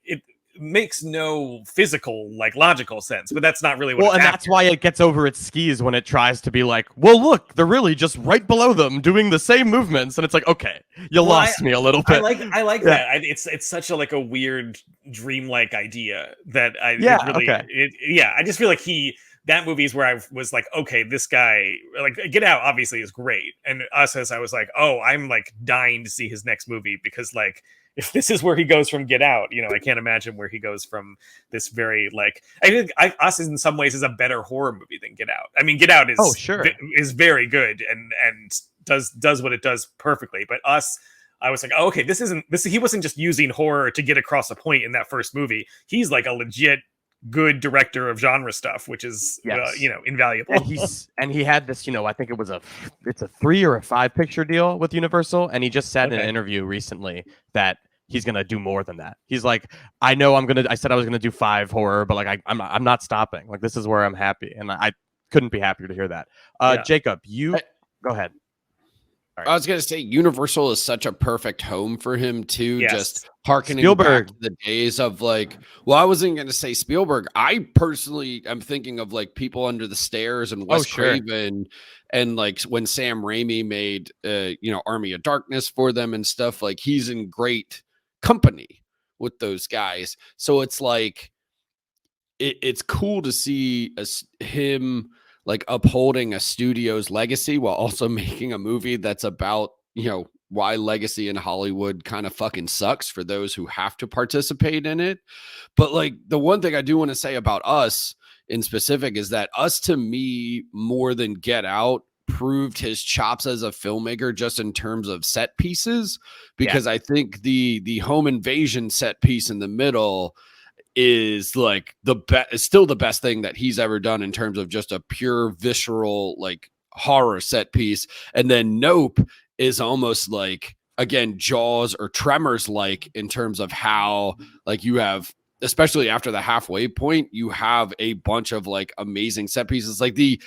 [SPEAKER 2] It makes no physical logical sense, but that's not really what.
[SPEAKER 1] Well, and that's why it gets over its skis when it tries to be like, well, look, they're really just right below them doing the same movements, and it's like, okay, you lost me a little bit.
[SPEAKER 2] I like that. It's such a weird dreamlike idea that I just feel like that movie is where I was like, okay, this guy, Get Out obviously is great, and Us as I was like, oh, I'm dying to see his next movie because if this is where he goes from Get Out, I can't imagine where he goes from this very I think Us in some ways is a better horror movie than Get Out. I mean, Get Out is very good and does what it does perfectly, but Us I was like, oh, okay, this isn't this. He wasn't just using horror to get across a point in that first movie. He's like a legit good director of genre stuff, which is
[SPEAKER 1] Yes.
[SPEAKER 2] invaluable.
[SPEAKER 1] And he had this, I think it's a 3 or a 5 picture deal with Universal, and he just said in an interview recently that he's gonna do more than that. He's like, I said I was gonna do 5 horror, but like I'm not stopping. Like this is where I'm happy, and I couldn't be happier to hear that. Jacob, go ahead.
[SPEAKER 3] I was going to say Universal is such a perfect home for him too.
[SPEAKER 2] Yes.
[SPEAKER 3] Just harkening
[SPEAKER 1] Spielberg.
[SPEAKER 3] back to the days of like, well, I wasn't going to say Spielberg. I personally am thinking of like People Under the Stairs and Wes Craven, and like when Sam Raimi made, Army of Darkness for them and stuff. Like he's in great company with those guys. So it's like, it's cool to see him like upholding a studio's legacy while also making a movie that's about, why legacy in Hollywood kind of fucking sucks for those who have to participate in it. But like the one thing I do want to say about Us in specific is that Us, to me, more than Get Out, proved his chops as a filmmaker just in terms of set pieces, because I think the home invasion set piece in the middle is like still the best thing that he's ever done in terms of just a pure visceral like horror set piece. And then Nope is almost like, again, Jaws or Tremors like in terms of how like you have, especially after the halfway point, you have a bunch of like amazing set pieces, like the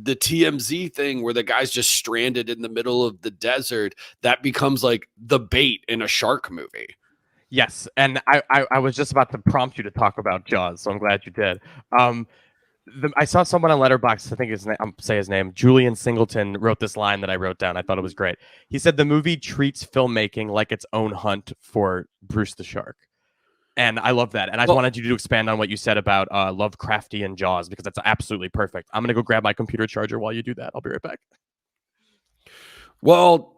[SPEAKER 3] TMZ thing where the guy's just stranded in the middle of the desert. That becomes like the bait in a shark movie.
[SPEAKER 1] Yes, and I was just about to prompt you to talk about Jaws, so I'm glad you did. I saw someone on Letterboxd, I think say his name, Julian Singleton, wrote this line that I wrote down. I thought it was great. He said the movie treats filmmaking like its own hunt for Bruce the Shark. And I love that. And I wanted you to expand on what you said about Lovecraftian Jaws, because that's absolutely perfect. I'm going to go grab my computer charger while you do that. I'll be right back.
[SPEAKER 3] Well,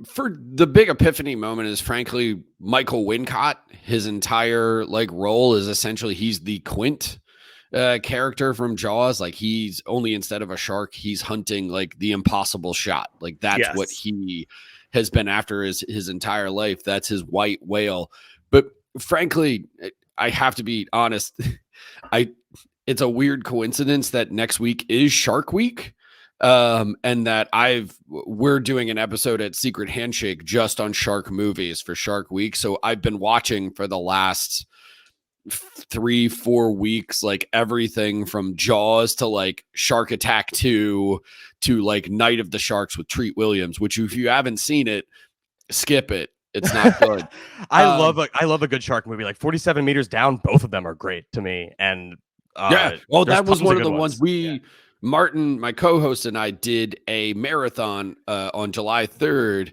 [SPEAKER 3] for the big epiphany moment is frankly Michael Wincott. His entire like role is essentially he's the Quint character from Jaws. Like he's only, instead of a shark, he's hunting like the impossible shot. Like that's what he has been after his entire life. That's his white whale. But frankly, I have to be honest. It's a weird coincidence that next week is Shark Week. And that we're doing an episode at Secret Handshake just on shark movies for Shark Week. So I've been watching for the last 3-4 weeks, like everything from Jaws to like Shark Attack 2 to like Night of the Sharks with Treat Williams, which if you haven't seen it, skip it. It's not good.
[SPEAKER 1] I love a good shark movie. Like 47 Meters Down, both of them are great to me. And
[SPEAKER 3] well, that was one of the ones Martin, my co-host, and I did a marathon on July 3rd.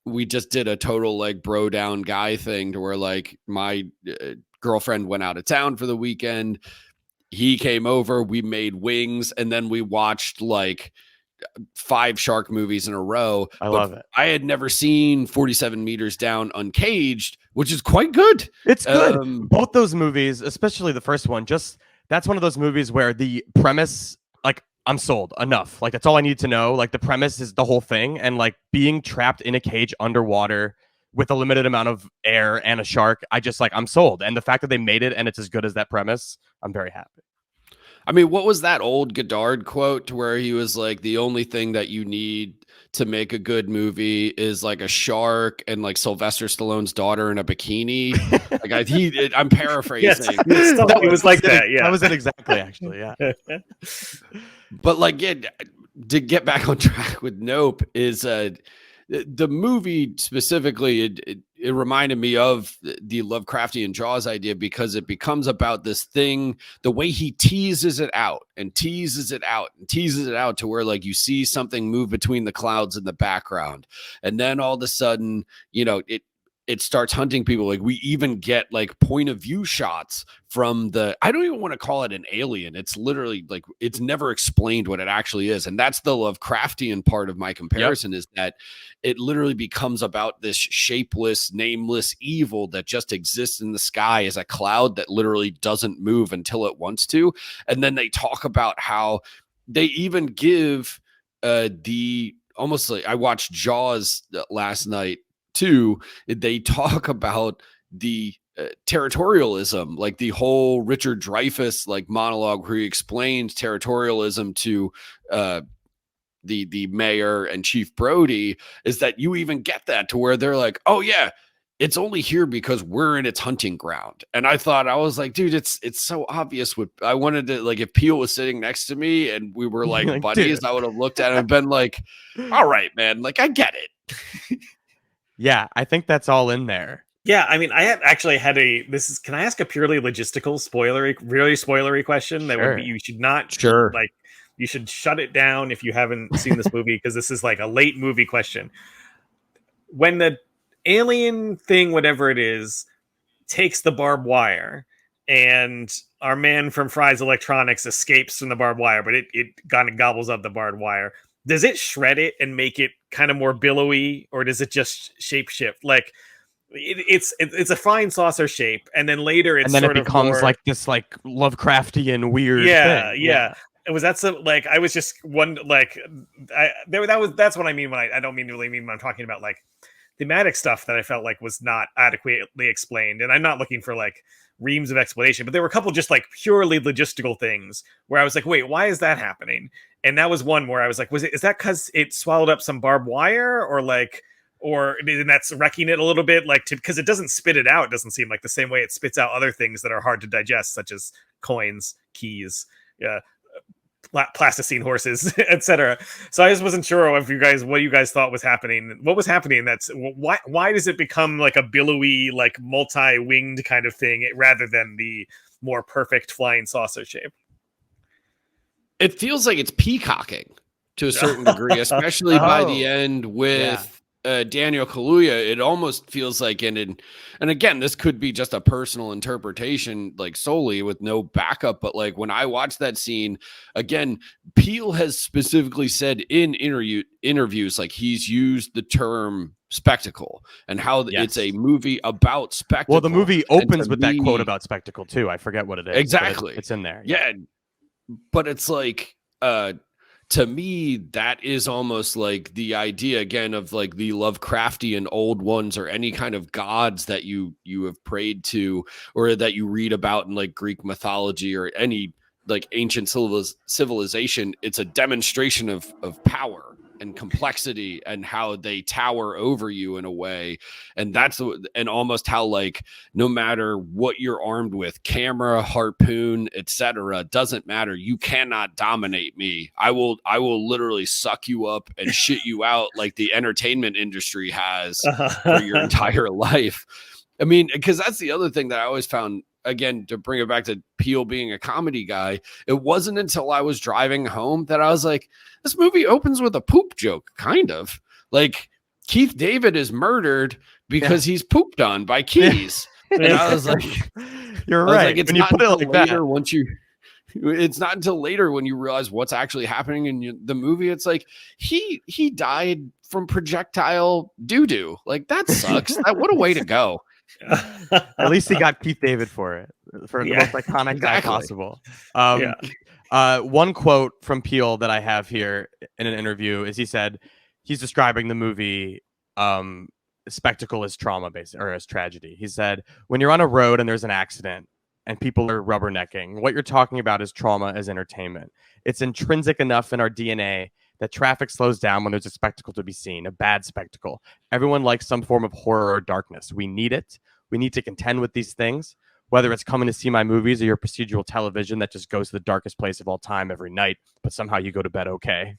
[SPEAKER 3] We just did a total like bro down guy thing to where like my girlfriend went out of town for the weekend. He came over, we made wings, and then we watched like 5 shark movies in a row.
[SPEAKER 1] I love it.
[SPEAKER 3] I had never seen 47 Meters Down Uncaged, which is quite good.
[SPEAKER 1] It's good. Both those movies, especially the first one, that's one of those movies where the premise, like, I'm sold enough. Like, that's all I need to know. Like, the premise is the whole thing. And, like, being trapped in a cage underwater with a limited amount of air and a shark, I'm sold. And the fact that they made it and it's as good as that premise, I'm very happy.
[SPEAKER 3] I mean, what was that old Godard quote to where he was like, the only thing that you need to make a good movie is like a shark and like Sylvester Stallone's daughter in a bikini. Like I'm paraphrasing.
[SPEAKER 2] Yes, it was like that. Yeah,
[SPEAKER 1] that was it exactly. Actually, yeah.
[SPEAKER 3] But like, to get back on track with Nope is the movie specifically. It reminded me of the Lovecraftian Jaws idea because it becomes about this thing, the way he teases it out and teases it out and teases it out to where like you see something move between the clouds in the background. And then all of a sudden, it starts hunting people. Like we even get like point of view shots from I don't even want to call it an alien. It's literally like, it's never explained what it actually is. And that's the Lovecraftian part of my comparison is that it literally becomes about this shapeless, nameless evil that just exists in the sky as a cloud that literally doesn't move until it wants to. And then they talk about how they even give the almost like I watched Jaws last night too. They talk about the territorialism, like the whole Richard Dreyfuss like monologue where he explains territorialism to the mayor and Chief Brody, is that you even get that to where they're like, oh yeah, it's only here because we're in its hunting ground. And I was like, dude, it's so obvious. I wanted to, like, if Peele was sitting next to me and we were like buddies, dude, I would have looked at him and been like, all right, man, like I get it.
[SPEAKER 1] Yeah, I think that's all in there.
[SPEAKER 2] Yeah, I mean, I have actually had can I ask a purely logistical really spoilery question that would be, you should not like, you should shut it down if you haven't seen this movie, because this is like a late movie question. When the alien thing, whatever it is, takes the barbed wire and our man from Fry's Electronics escapes from the barbed wire, but it kind of gobbles up the barbed wire, does it shred it and make it kind of more billowy, or does it just shapeshift? Like, it's a flying saucer shape, and then later it
[SPEAKER 1] becomes
[SPEAKER 2] more,
[SPEAKER 1] like this like Lovecraftian weird thing.
[SPEAKER 2] Yeah. It was that's like, I was just one like that's what I mean when I don't really mean when I'm talking about like thematic stuff that I felt like was not adequately explained. And I'm not looking for like reams of explanation, but there were a couple just like purely logistical things where I was like, wait, why is that happening? And that was one where I was like, is that because it swallowed up some barbed wire, or that's wrecking it a little bit, like, because it doesn't spit it out. It doesn't seem like the same way it spits out other things that are hard to digest, such as coins, keys, plasticine horses, etc. So I just wasn't sure what you guys thought was happening. What was happening? That's why does it become like a billowy, like multi-winged kind of thing rather than the more perfect flying saucer shape?
[SPEAKER 3] It feels like it's peacocking to a certain degree, especially by the end with Daniel Kaluuya. It almost feels like, and again, this could be just a personal interpretation, like solely with no backup, but like when I watched that scene again, Peele has specifically said in interviews, like he's used the term spectacle and how it's a movie about spectacle.
[SPEAKER 1] Well, the movie opens with that quote about spectacle too. I forget what it is.
[SPEAKER 3] Exactly.
[SPEAKER 1] It's in there.
[SPEAKER 3] Yeah. But it's like, to me, that is almost like the idea again of like the Lovecraftian old ones, or any kind of gods that you have prayed to, or that you read about in like Greek mythology or any like ancient civilization. It's a demonstration of power and complexity and how they tower over you in a way. And and almost how like no matter what you're armed with, camera, harpoon, etc., doesn't matter. You cannot dominate me. I will literally suck you up and shit you out like the entertainment industry has for your entire life. I mean, because that's the other thing that I always found, again, to bring it back to Peele being a comedy guy, it wasn't until I was driving home that I was like, this movie opens with a poop joke, kind of. Like, Keith David is murdered because he's pooped on by Keys. And I was like,
[SPEAKER 1] you're right.
[SPEAKER 3] Like, it's
[SPEAKER 1] when you put it like
[SPEAKER 3] later
[SPEAKER 1] that.
[SPEAKER 3] It's not until later when you realize what's actually happening in the movie. It's like, he died from projectile doo-doo. Like, that sucks. What a way to go.
[SPEAKER 1] At least he got Keith David for it, for the most iconic guy possible. One quote from Peele that I have here in an interview is he said he's describing the movie spectacle as trauma, or as tragedy. He said, when you're on a road and there's an accident and people are rubbernecking, what you're talking about is trauma as entertainment. It's intrinsic enough in our DNA that traffic slows down when there's a spectacle to be seen, a bad spectacle. Everyone likes some form of horror or darkness. We need it. We need to contend with these things, whether it's coming to see my movies or your procedural television that just goes to the darkest place of all time every night, but somehow you go to bed okay.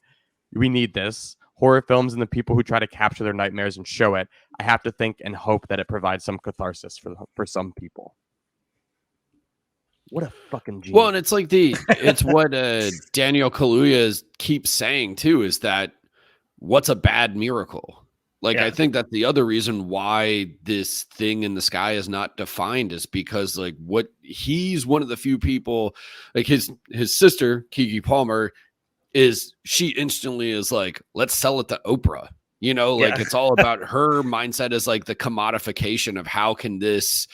[SPEAKER 1] We need this. Horror films and the people who try to capture their nightmares and show it, I have to think and hope that it provides some catharsis for some people. What a fucking genius.
[SPEAKER 3] Well, and it's like it's what Daniel Kaluuya keeps saying too, is that what's a bad miracle? Like, I think that the other reason why this thing in the sky is not defined is because like he's one of the few people, like his sister, Keke Palmer, she instantly is like, let's sell it to Oprah. You know, like it's all about her mindset is like the commodification of how can this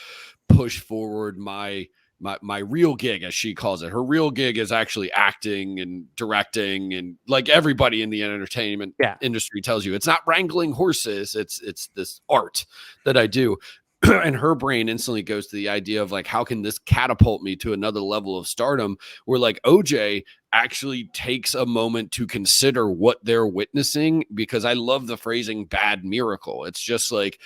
[SPEAKER 3] push forward my my real gig, as she calls it. Her real gig is actually acting and directing, and like everybody in the entertainment industry tells you, it's not wrangling horses, it's this art that I do. And her brain instantly goes to the idea of like, how can this catapult me to another level of stardom, where like OJ actually takes a moment to consider what they're witnessing, because I love the phrasing bad miracle. It's just like,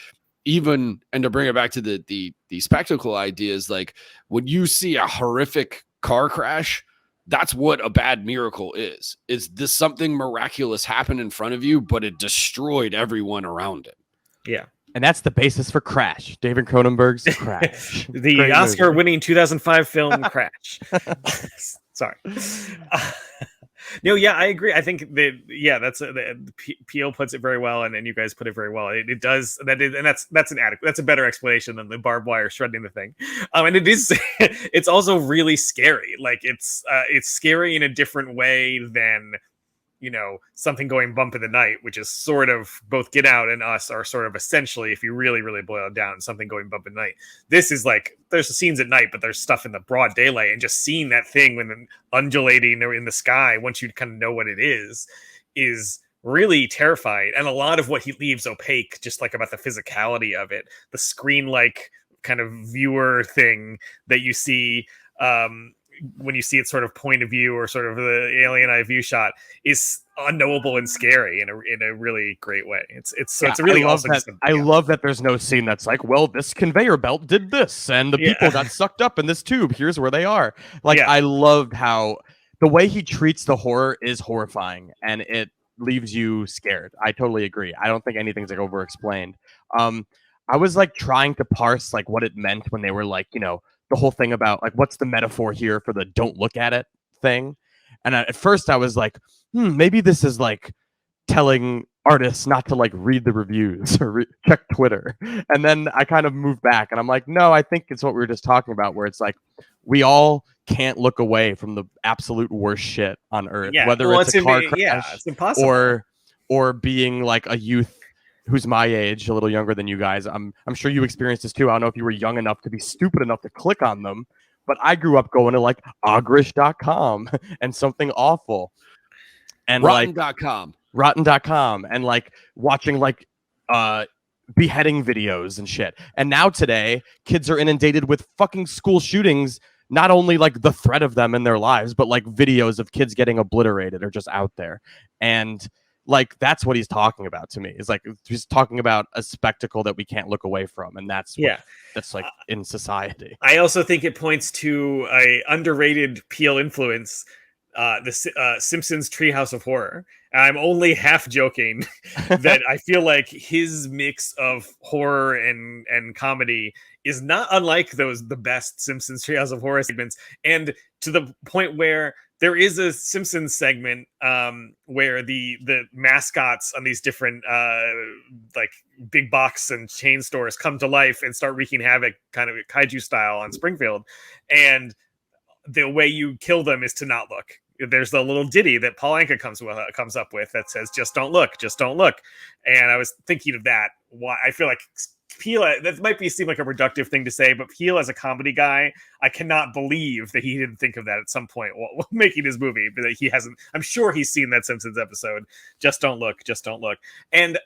[SPEAKER 3] even, and to bring it back to the spectacle ideas, like when you see a horrific car crash, that's what a bad miracle is. Is this something miraculous happened in front of you, but it destroyed everyone around it?
[SPEAKER 2] Yeah.
[SPEAKER 1] And that's the basis for Crash, David Cronenberg's Crash.
[SPEAKER 2] The Oscar-winning 2005 film Crash. Sorry. No, yeah, I agree. I think that Peele puts it very well, and you guys put it very well. It does that, and that's an adequate. That's a better explanation than the barbed wire shredding the thing. And it is. It's also really scary. Like it's scary in a different way than, you know, something going bump in the night, which is sort of both Get Out and Us are sort of essentially, if you really, really boil it down, something going bump in the night. This is like, there's scenes at night, but there's stuff in the broad daylight, and just seeing that thing when undulating in the sky, once you kind of know what it is really terrifying. And a lot of what he leaves opaque, just like about the physicality of it, the screen-like kind of viewer thing that you see, when you see it sort of point of view, or sort of the alien eye view shot, is unknowable and scary in a really great way. It's really awesome.
[SPEAKER 1] I love that there's no scene that's like, well, this conveyor belt did this and the people got sucked up in this tube. Here's where they are. Like, I loved how the way he treats the horror is horrifying, and it leaves you scared. I totally agree. I don't think anything's like over explained. I was like trying to parse like what it meant when they were like, you know, the whole thing about like, what's the metaphor here for the don't look at it thing. And at first I was like, maybe this is like telling artists not to like read the reviews or check Twitter. And then I kind of moved back and I'm like, no, I think it's what we were just talking about, where it's like, we all can't look away from the absolute worst shit on earth, whether it's a car crash,
[SPEAKER 2] it's impossible,
[SPEAKER 1] or being like a youth who's my age, a little younger than you guys. I'm sure you experienced this too. I don't know if you were young enough to be stupid enough to click on them, but I grew up going to like ogrish.com and Something Awful and
[SPEAKER 3] rotten.com
[SPEAKER 1] and like watching like beheading videos and shit. And now today, kids are inundated with fucking school shootings, not only like the threat of them in their lives, but like videos of kids getting obliterated are just out there. And like, that's what he's talking about to me. Is like, he's talking about a spectacle that we can't look away from. And that's that's like in society.
[SPEAKER 2] I also think it points to a underrated Peele influence, the Simpsons Treehouse of Horror. And I'm only half joking that I feel like his mix of horror and comedy is not unlike the best Simpsons Treehouse of Horror segments. And to the point where there is a Simpsons segment where the mascots on these different like big box and chain stores come to life and start wreaking havoc, kind of kaiju style, on Springfield. And the way you kill them is to not look. There's the little ditty that Paul Anka comes up with that says, "Just don't look, just don't look." And I was thinking of that. Why I feel like Peele, that might seem like a reductive thing to say, but Peele as a comedy guy, I cannot believe that he didn't think of that at some point while making his movie. But that he hasn't. I'm sure he's seen that Simpsons episode. Just don't look, just don't look. And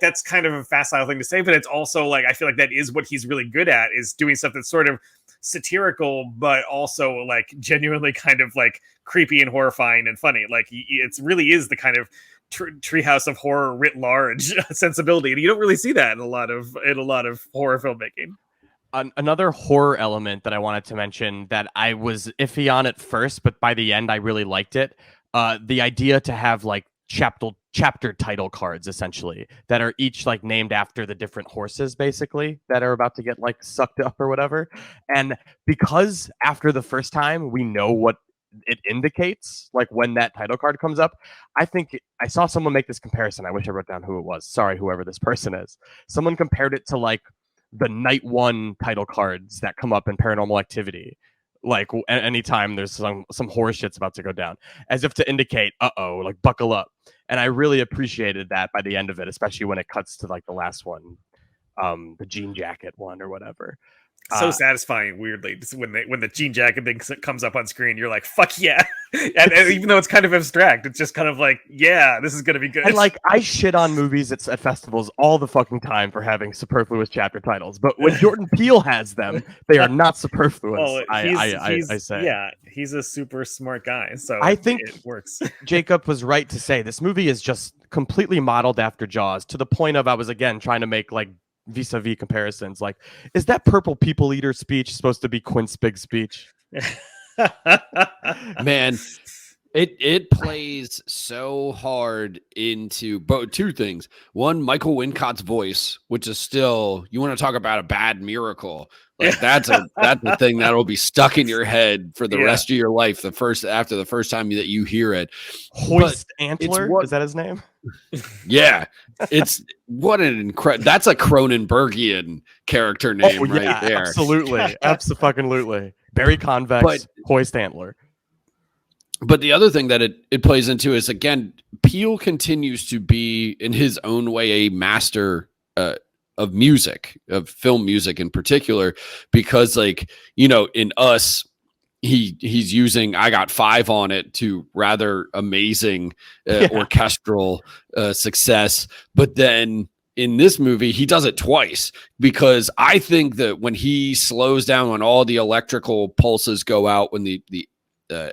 [SPEAKER 2] that's kind of a facile thing to say, but it's also like, I feel like that is what he's really good at, is doing stuff that's sort of satirical, but also like genuinely kind of like creepy and horrifying and funny. Like it really is the kind of Treehouse of Horror writ large sensibility, and you don't really see that in a lot of horror filmmaking.
[SPEAKER 1] Another horror element that I wanted to mention that I was iffy on at first, but by the end I really liked it. The idea to have like chapter title cards, essentially, that are each like named after the different horses, basically, that are about to get like sucked up or whatever. And because after the first time we know what it indicates, like when that title card comes up, I think I saw someone make this comparison. I wish I wrote down who it was. Sorry, whoever this person is. Someone compared it to like the night one title cards that come up in Paranormal Activity. Like anytime there's some horror shit's about to go down, as if to indicate, like buckle up. And I really appreciated that by the end of it, especially when it cuts to like the last one, the jean jacket one or whatever.
[SPEAKER 2] So satisfying, weirdly, when the jean jacket thing comes up on screen, you're like, "Fuck yeah!" and even though it's kind of abstract, it's just kind of like, "Yeah, this is gonna be good."
[SPEAKER 1] And like, I shit on movies at festivals all the fucking time for having superfluous chapter titles, but when Jordan Peele has them, they are not superfluous.
[SPEAKER 2] Well,
[SPEAKER 1] I say,
[SPEAKER 2] yeah, he's a super smart guy, so
[SPEAKER 1] I think
[SPEAKER 2] it works.
[SPEAKER 1] Jacob was right to say this movie is just completely modeled after Jaws, to the point of I was again trying to make like vis-a-vis comparisons. Like, is that purple people eater speech supposed to be Quint's big speech?
[SPEAKER 3] Man, it plays so hard into both two things. One, Michael Wincott's voice, which is still, you want to talk about a bad miracle. Like that's a thing that'll be stuck in your head for the rest of your life. After the first time that you hear it.
[SPEAKER 1] Hoist Antler, is that his name?
[SPEAKER 3] Yeah, it's what an incredible. That's a Cronenbergian character name right there.
[SPEAKER 1] Absolutely, absolutely. Barry Convex, Hoist Antler.
[SPEAKER 3] But the other thing that it plays into is, again, Peele continues to be in his own way a master of music, of film music in particular, because like, you know, in Us, he's using I Got Five on It to rather amazing orchestral success. But then in this movie, he does it twice, because I think that when he slows down, when all the electrical pulses go out, when the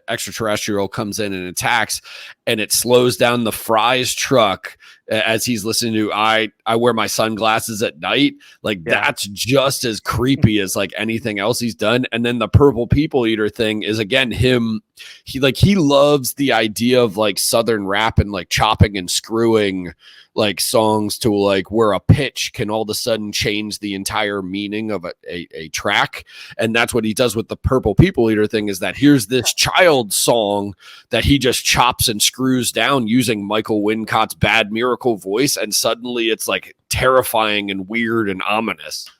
[SPEAKER 3] extraterrestrial comes in and attacks, and it slows down the Fry's truck as he's listening to I Wear My Sunglasses at Night, like that's just as creepy as like anything else he's done. And then the purple people eater thing is again him, he loves the idea of like southern rap and like chopping and screwing like songs to like where a pitch can all of a sudden change the entire meaning of a track. And that's what he does with the purple people eater thing, is that here's this child song that he just chops and screws down using Michael Wincott's bad miracle voice, and suddenly it's like terrifying and weird and ominous.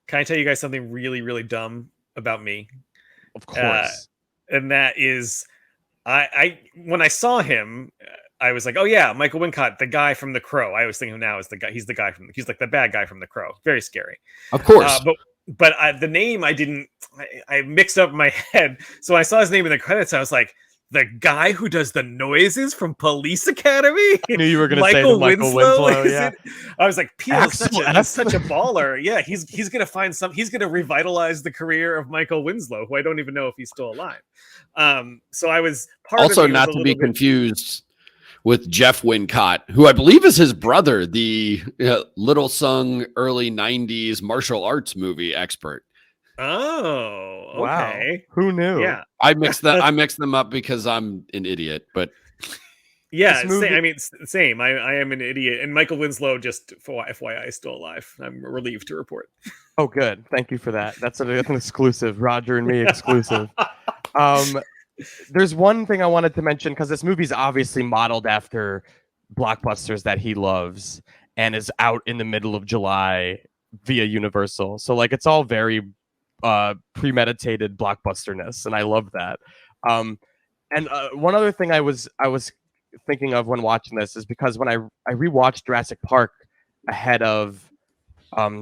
[SPEAKER 2] Can I tell you guys something really, really dumb about me?
[SPEAKER 1] Of course.
[SPEAKER 2] And that is, I when I saw him, I was like, oh yeah, Michael Wincott, the guy from The Crow. I always think of him now as the guy. He's like the bad guy from The Crow. Very scary.
[SPEAKER 3] Of course.
[SPEAKER 2] But the name I mixed up in my head. So I saw his name in the credits. I was like, the guy who does the noises from Police Academy?
[SPEAKER 1] I knew you were going to say Michael Winslow. Yeah.
[SPEAKER 2] I was like, Peele is such a baller. Yeah, he's going to find he's going to revitalize the career of Michael Winslow, who I don't even know if he's still alive. So I was
[SPEAKER 3] also not to be confused with Jeff Wincott, who I believe is his brother, the little sung early 90s martial arts movie expert.
[SPEAKER 2] Oh, okay.
[SPEAKER 1] Wow. Who knew?
[SPEAKER 2] Yeah.
[SPEAKER 3] I mixed them up because I'm an idiot, but
[SPEAKER 2] yeah, same. I am an idiot. And Michael Winslow, just for FYI, is still alive. I'm relieved to report.
[SPEAKER 1] Oh, good. Thank you for that. That's an exclusive. Roger and me exclusive. There's one thing I wanted to mention, because this movie's obviously modeled after blockbusters that he loves and is out in the middle of July via Universal. So like it's all very premeditated blockbusterness, and I love that. And one other thing I was thinking of when watching this is because when I rewatched Jurassic Park ahead of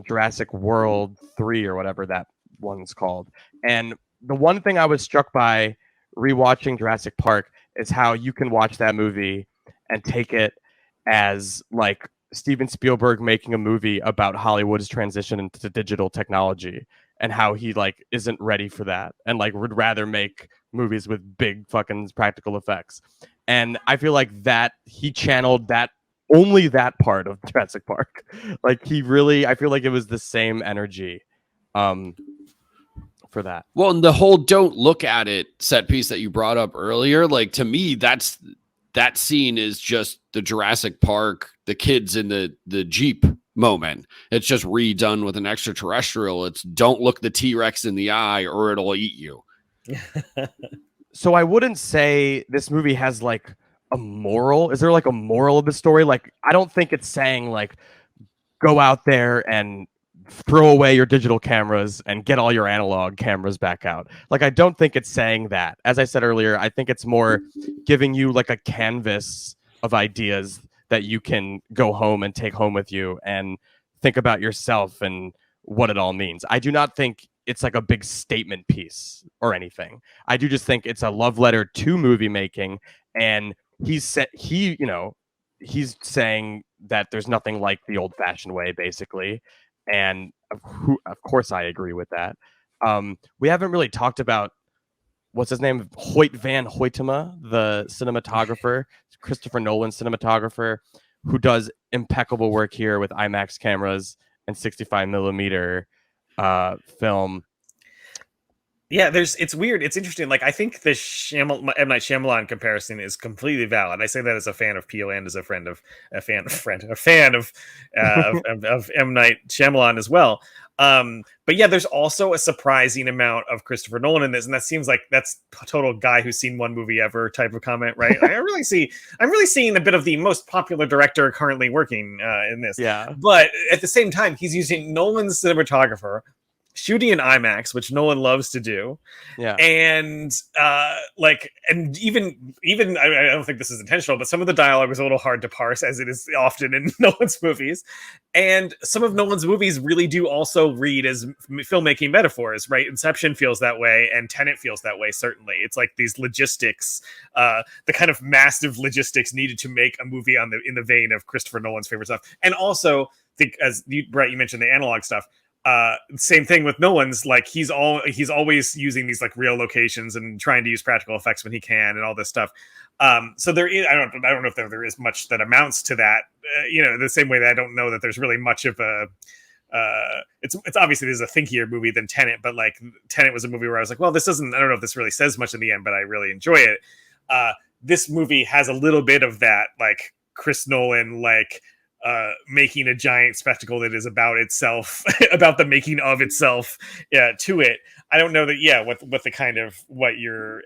[SPEAKER 1] Jurassic World 3 or whatever that one's called, and the one thing I was struck by rewatching Jurassic Park is how you can watch that movie and take it as like Steven Spielberg making a movie about Hollywood's transition into digital technology, and how he like isn't ready for that and like would rather make movies with big fucking practical effects. And I feel like that he channeled that, only that part of Jurassic Park. Like he really, I feel like it was the same energy for that.
[SPEAKER 3] Well, and the whole don't look at it set piece that you brought up earlier, like to me, that scene is just the Jurassic Park, the kids in the Jeep moment. It's just redone with an extraterrestrial. It's don't look the T-Rex in the eye or it'll eat you.
[SPEAKER 1] So I wouldn't say this movie has like a moral. Is there like a moral of the story? Like, I don't think it's saying like, go out there and throw away your digital cameras and get all your analog cameras back out. Like, I don't think it's saying that. As I said earlier, I think it's more giving you like a canvas of ideas that you can go home and take home with you and think about yourself and what it all means. I do not think it's like a big statement piece or anything. I do just think it's a love letter to movie making, and he's saying that there's nothing like the old fashioned way, basically. And of course I agree with that. We haven't really talked about what's his name, Hoyt van Hoytema, the cinematographer, Christopher Nolan cinematographer, who does impeccable work here with IMAX cameras and 65 millimeter film.
[SPEAKER 2] Yeah, it's weird. It's interesting. Like, I think the M. Night Shyamalan comparison is completely valid. I say that as a fan of Peele and as a fan of M. Night Shyamalan as well. But yeah, there's also a surprising amount of Christopher Nolan in this, and that seems like that's a total guy who's seen one movie ever type of comment, right? I'm really seeing a bit of the most popular director currently working in this.
[SPEAKER 1] Yeah,
[SPEAKER 2] but at the same time, he's using Nolan's cinematographer, shooting in IMAX, which Nolan loves to do.
[SPEAKER 1] Yeah.
[SPEAKER 2] And even I don't think this is intentional, but some of the dialogue was a little hard to parse, as it is often in Nolan's movies. And some of Nolan's movies really do also read as filmmaking metaphors, right? Inception feels that way, and Tenet feels that way, certainly. It's like these logistics, the kind of massive logistics needed to make a movie in the vein of Christopher Nolan's favorite stuff. And also, as Brett, you mentioned the analog stuff. Same thing with Nolan's, like he's always using these like real locations and trying to use practical effects when he can and all this stuff. So there is, I don't know if there is much that amounts to that, the same way that I don't know that there's really much of a it's obviously there's a thinkier movie than Tenet, but like Tenet was a movie where I was like, well, I don't know if this really says much in the end, but I really enjoy it. This movie has a little bit of that, like Chris Nolan, like making a giant spectacle that is about itself, about the making of itself, to it. I don't know that, what the kind of, what your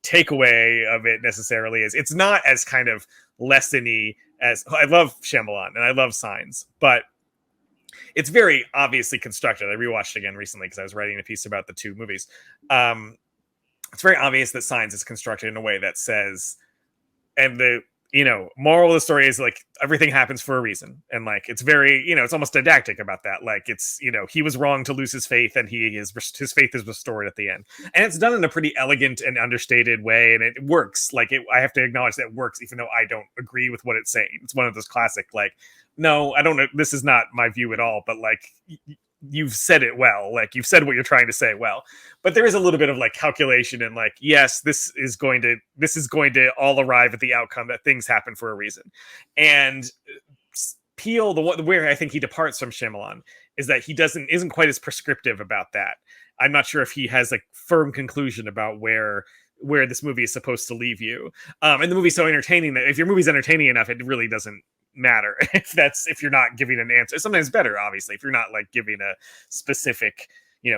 [SPEAKER 2] takeaway of it necessarily is. It's not as kind of lesson-y as, I love Shyamalan and I love Signs, but it's very obviously constructed. I rewatched it again recently because I was writing a piece about the two movies. It's very obvious that Signs is constructed in a way that says, and the moral of the story is like everything happens for a reason, and like it's very, it's almost didactic about that. Like it's, he was wrong to lose his faith, and his faith is restored at the end, and it's done in a pretty elegant and understated way, and it works. Like I have to acknowledge that it works, even though I don't agree with what it's saying. It's one of those classic, like, no, I don't know, this is not my view at all, but like you've said it well, like you've said what you're trying to say well. But there is a little bit of like calculation and like, yes, this is going to all arrive at the outcome that things happen for a reason. And Peele, where I think he departs from Shyamalan is that he isn't quite as prescriptive about that. I'm not sure if he has a firm conclusion about where this movie is supposed to leave you. And the movie's so entertaining that if your movie's entertaining enough, it really doesn't matter if you're not giving an answer. Sometimes better, obviously, if you're not like giving a specific,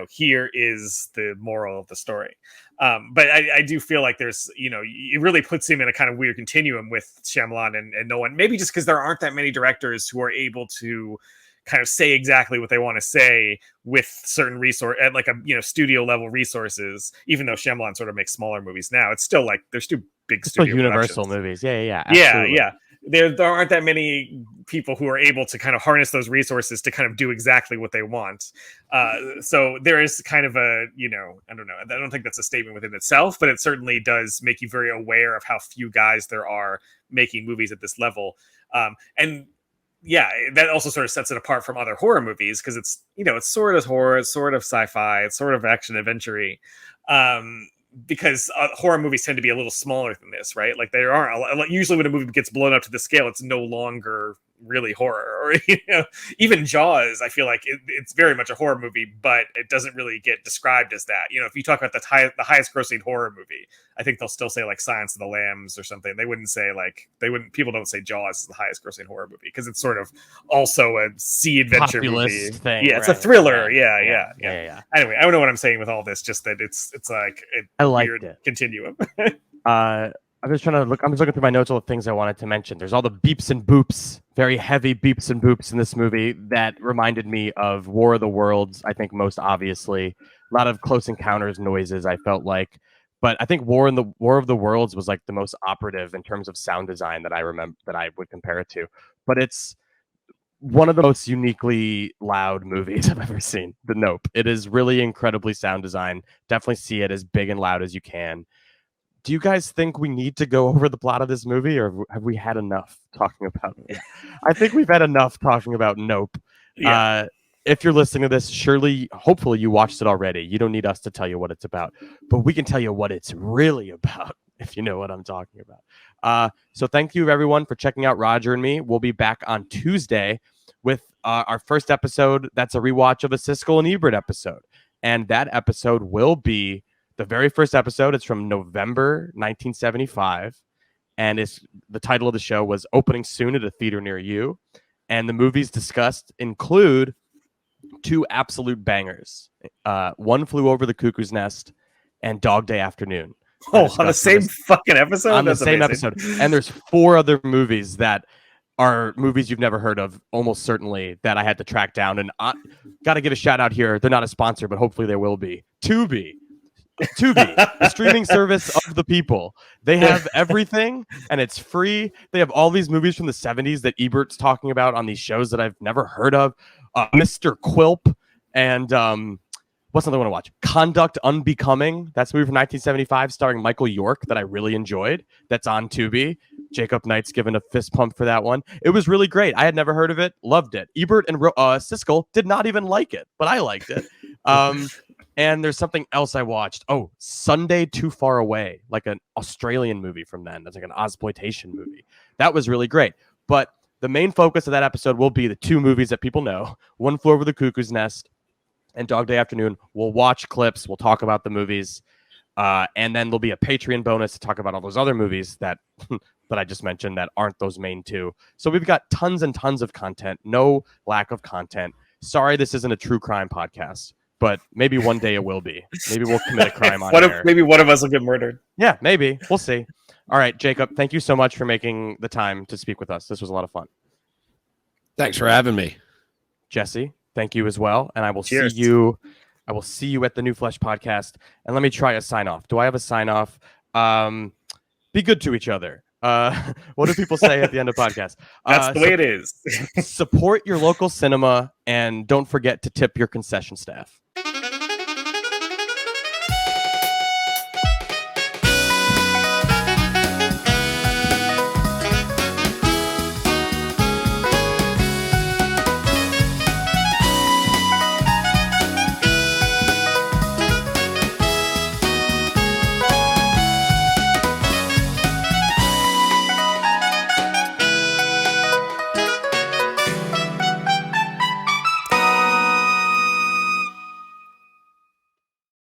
[SPEAKER 2] here is the moral of the story. But I do feel like there's, it really puts him in a kind of weird continuum with Shyamalan and Nolan, maybe just because there aren't that many directors who are able to kind of say exactly what they want to say with certain resource at like a studio level resources. Even though Shyamalan sort of makes smaller movies now, it's still like there's two big studio
[SPEAKER 1] Universal movies. Yeah,
[SPEAKER 2] yeah. There aren't that many people who are able to kind of harness those resources to kind of do exactly what they want. So there is kind of a, I don't know. I don't think that's a statement within itself, but it certainly does make you very aware of how few guys there are making movies at this level. And yeah, that also sort of sets it apart from other horror movies because it's, it's sort of horror, it's sort of sci-fi, it's sort of action adventure-y. Because horror movies tend to be a little smaller than this, right? Like there are usually when a movie gets blown up to the scale, it's no longer really horror. Or even Jaws, I feel like it's very much a horror movie, but it doesn't really get described as that. If you talk about the highest grossing horror movie, I think they'll still say like Silence of the Lambs or something. They wouldn't say people don't say Jaws is the highest grossing horror movie because it's sort of also a sea adventure movie thing. Yeah, it's a thriller. Yeah. Anyway, I don't know what I'm saying with all this, just that it's like
[SPEAKER 1] I liked it.
[SPEAKER 2] Continuum.
[SPEAKER 1] I was looking through my notes, all the things I wanted to mention. There's all the beeps and boops, very heavy beeps and boops in this movie that reminded me of War of the Worlds, I think most obviously. A lot of Close Encounters noises, I felt like. But I think War of the Worlds was like the most operative in terms of sound design that I remember, that I would compare it to. But it's one of the most uniquely loud movies I've ever seen. The Nope. It is really incredibly sound design. Definitely see it as big and loud as you can. Do you guys think we need to go over the plot of this movie, or have we had enough talking about it? I think we've had enough talking about Nope.
[SPEAKER 2] Yeah.
[SPEAKER 1] If you're listening to this, hopefully you watched it already. You don't need us to tell you what it's about, but we can tell you what it's really about, if you know what I'm talking about. So thank you, everyone, for checking out Roger and me. We'll be back on Tuesday with our first episode. That's a rewatch of a Siskel and Ebert episode. And that episode will be the very first episode. It's from November 1975. And the title of the show was Opening Soon at a Theater Near You. And the movies discussed include 2 absolute bangers. One Flew Over the Cuckoo's Nest and Dog Day Afternoon.
[SPEAKER 2] On the same fucking episode?
[SPEAKER 1] On the same episode. And there's 4 other movies that are movies you've never heard of, almost certainly, that I had to track down. And I got to give a shout out here. They're not a sponsor, but hopefully they will be. Tubi, the streaming service of the people. They have everything, and it's free. They have all these movies from the 70s that Ebert's talking about on these shows that I've never heard of. Mr. Quilp, and what's another one to watch? Conduct Unbecoming. That's a movie from 1975 starring Michael York that I really enjoyed. That's on Tubi. Jacob Knight's given a fist pump for that one. It was really great. I had never heard of it. Loved it. Ebert and Siskel did not even like it, but I liked it. And there's something else I watched. Oh, Sunday Too Far Away, like an Australian movie from then. That's like an Ozploitation movie. That was really great. But the main focus of that episode will be the 2 movies that people know. One Flew Over the Cuckoo's Nest and Dog Day Afternoon. We'll watch clips. We'll talk about the movies. And then there'll be a Patreon bonus to talk about all those other movies that that I just mentioned that aren't those main 2. So we've got tons and tons of content. No lack of content. Sorry, this isn't a true crime podcast, but maybe one day it will be. Maybe we'll commit a crime on air.
[SPEAKER 2] Maybe one of us will get murdered.
[SPEAKER 1] Yeah, maybe. We'll see. All right, Jacob, thank you so much for making the time to speak with us. This was a lot of fun.
[SPEAKER 3] Thanks for having me.
[SPEAKER 1] Jesse, thank you as well. And I will
[SPEAKER 2] Cheers.
[SPEAKER 1] see you. I will see you at the New Flesh podcast. And let me try a sign off. Do I have a sign off? Be good to each other. What do people say at the end of podcasts?
[SPEAKER 2] That's the way it is.
[SPEAKER 1] Support your local cinema and don't forget to tip your concession staff.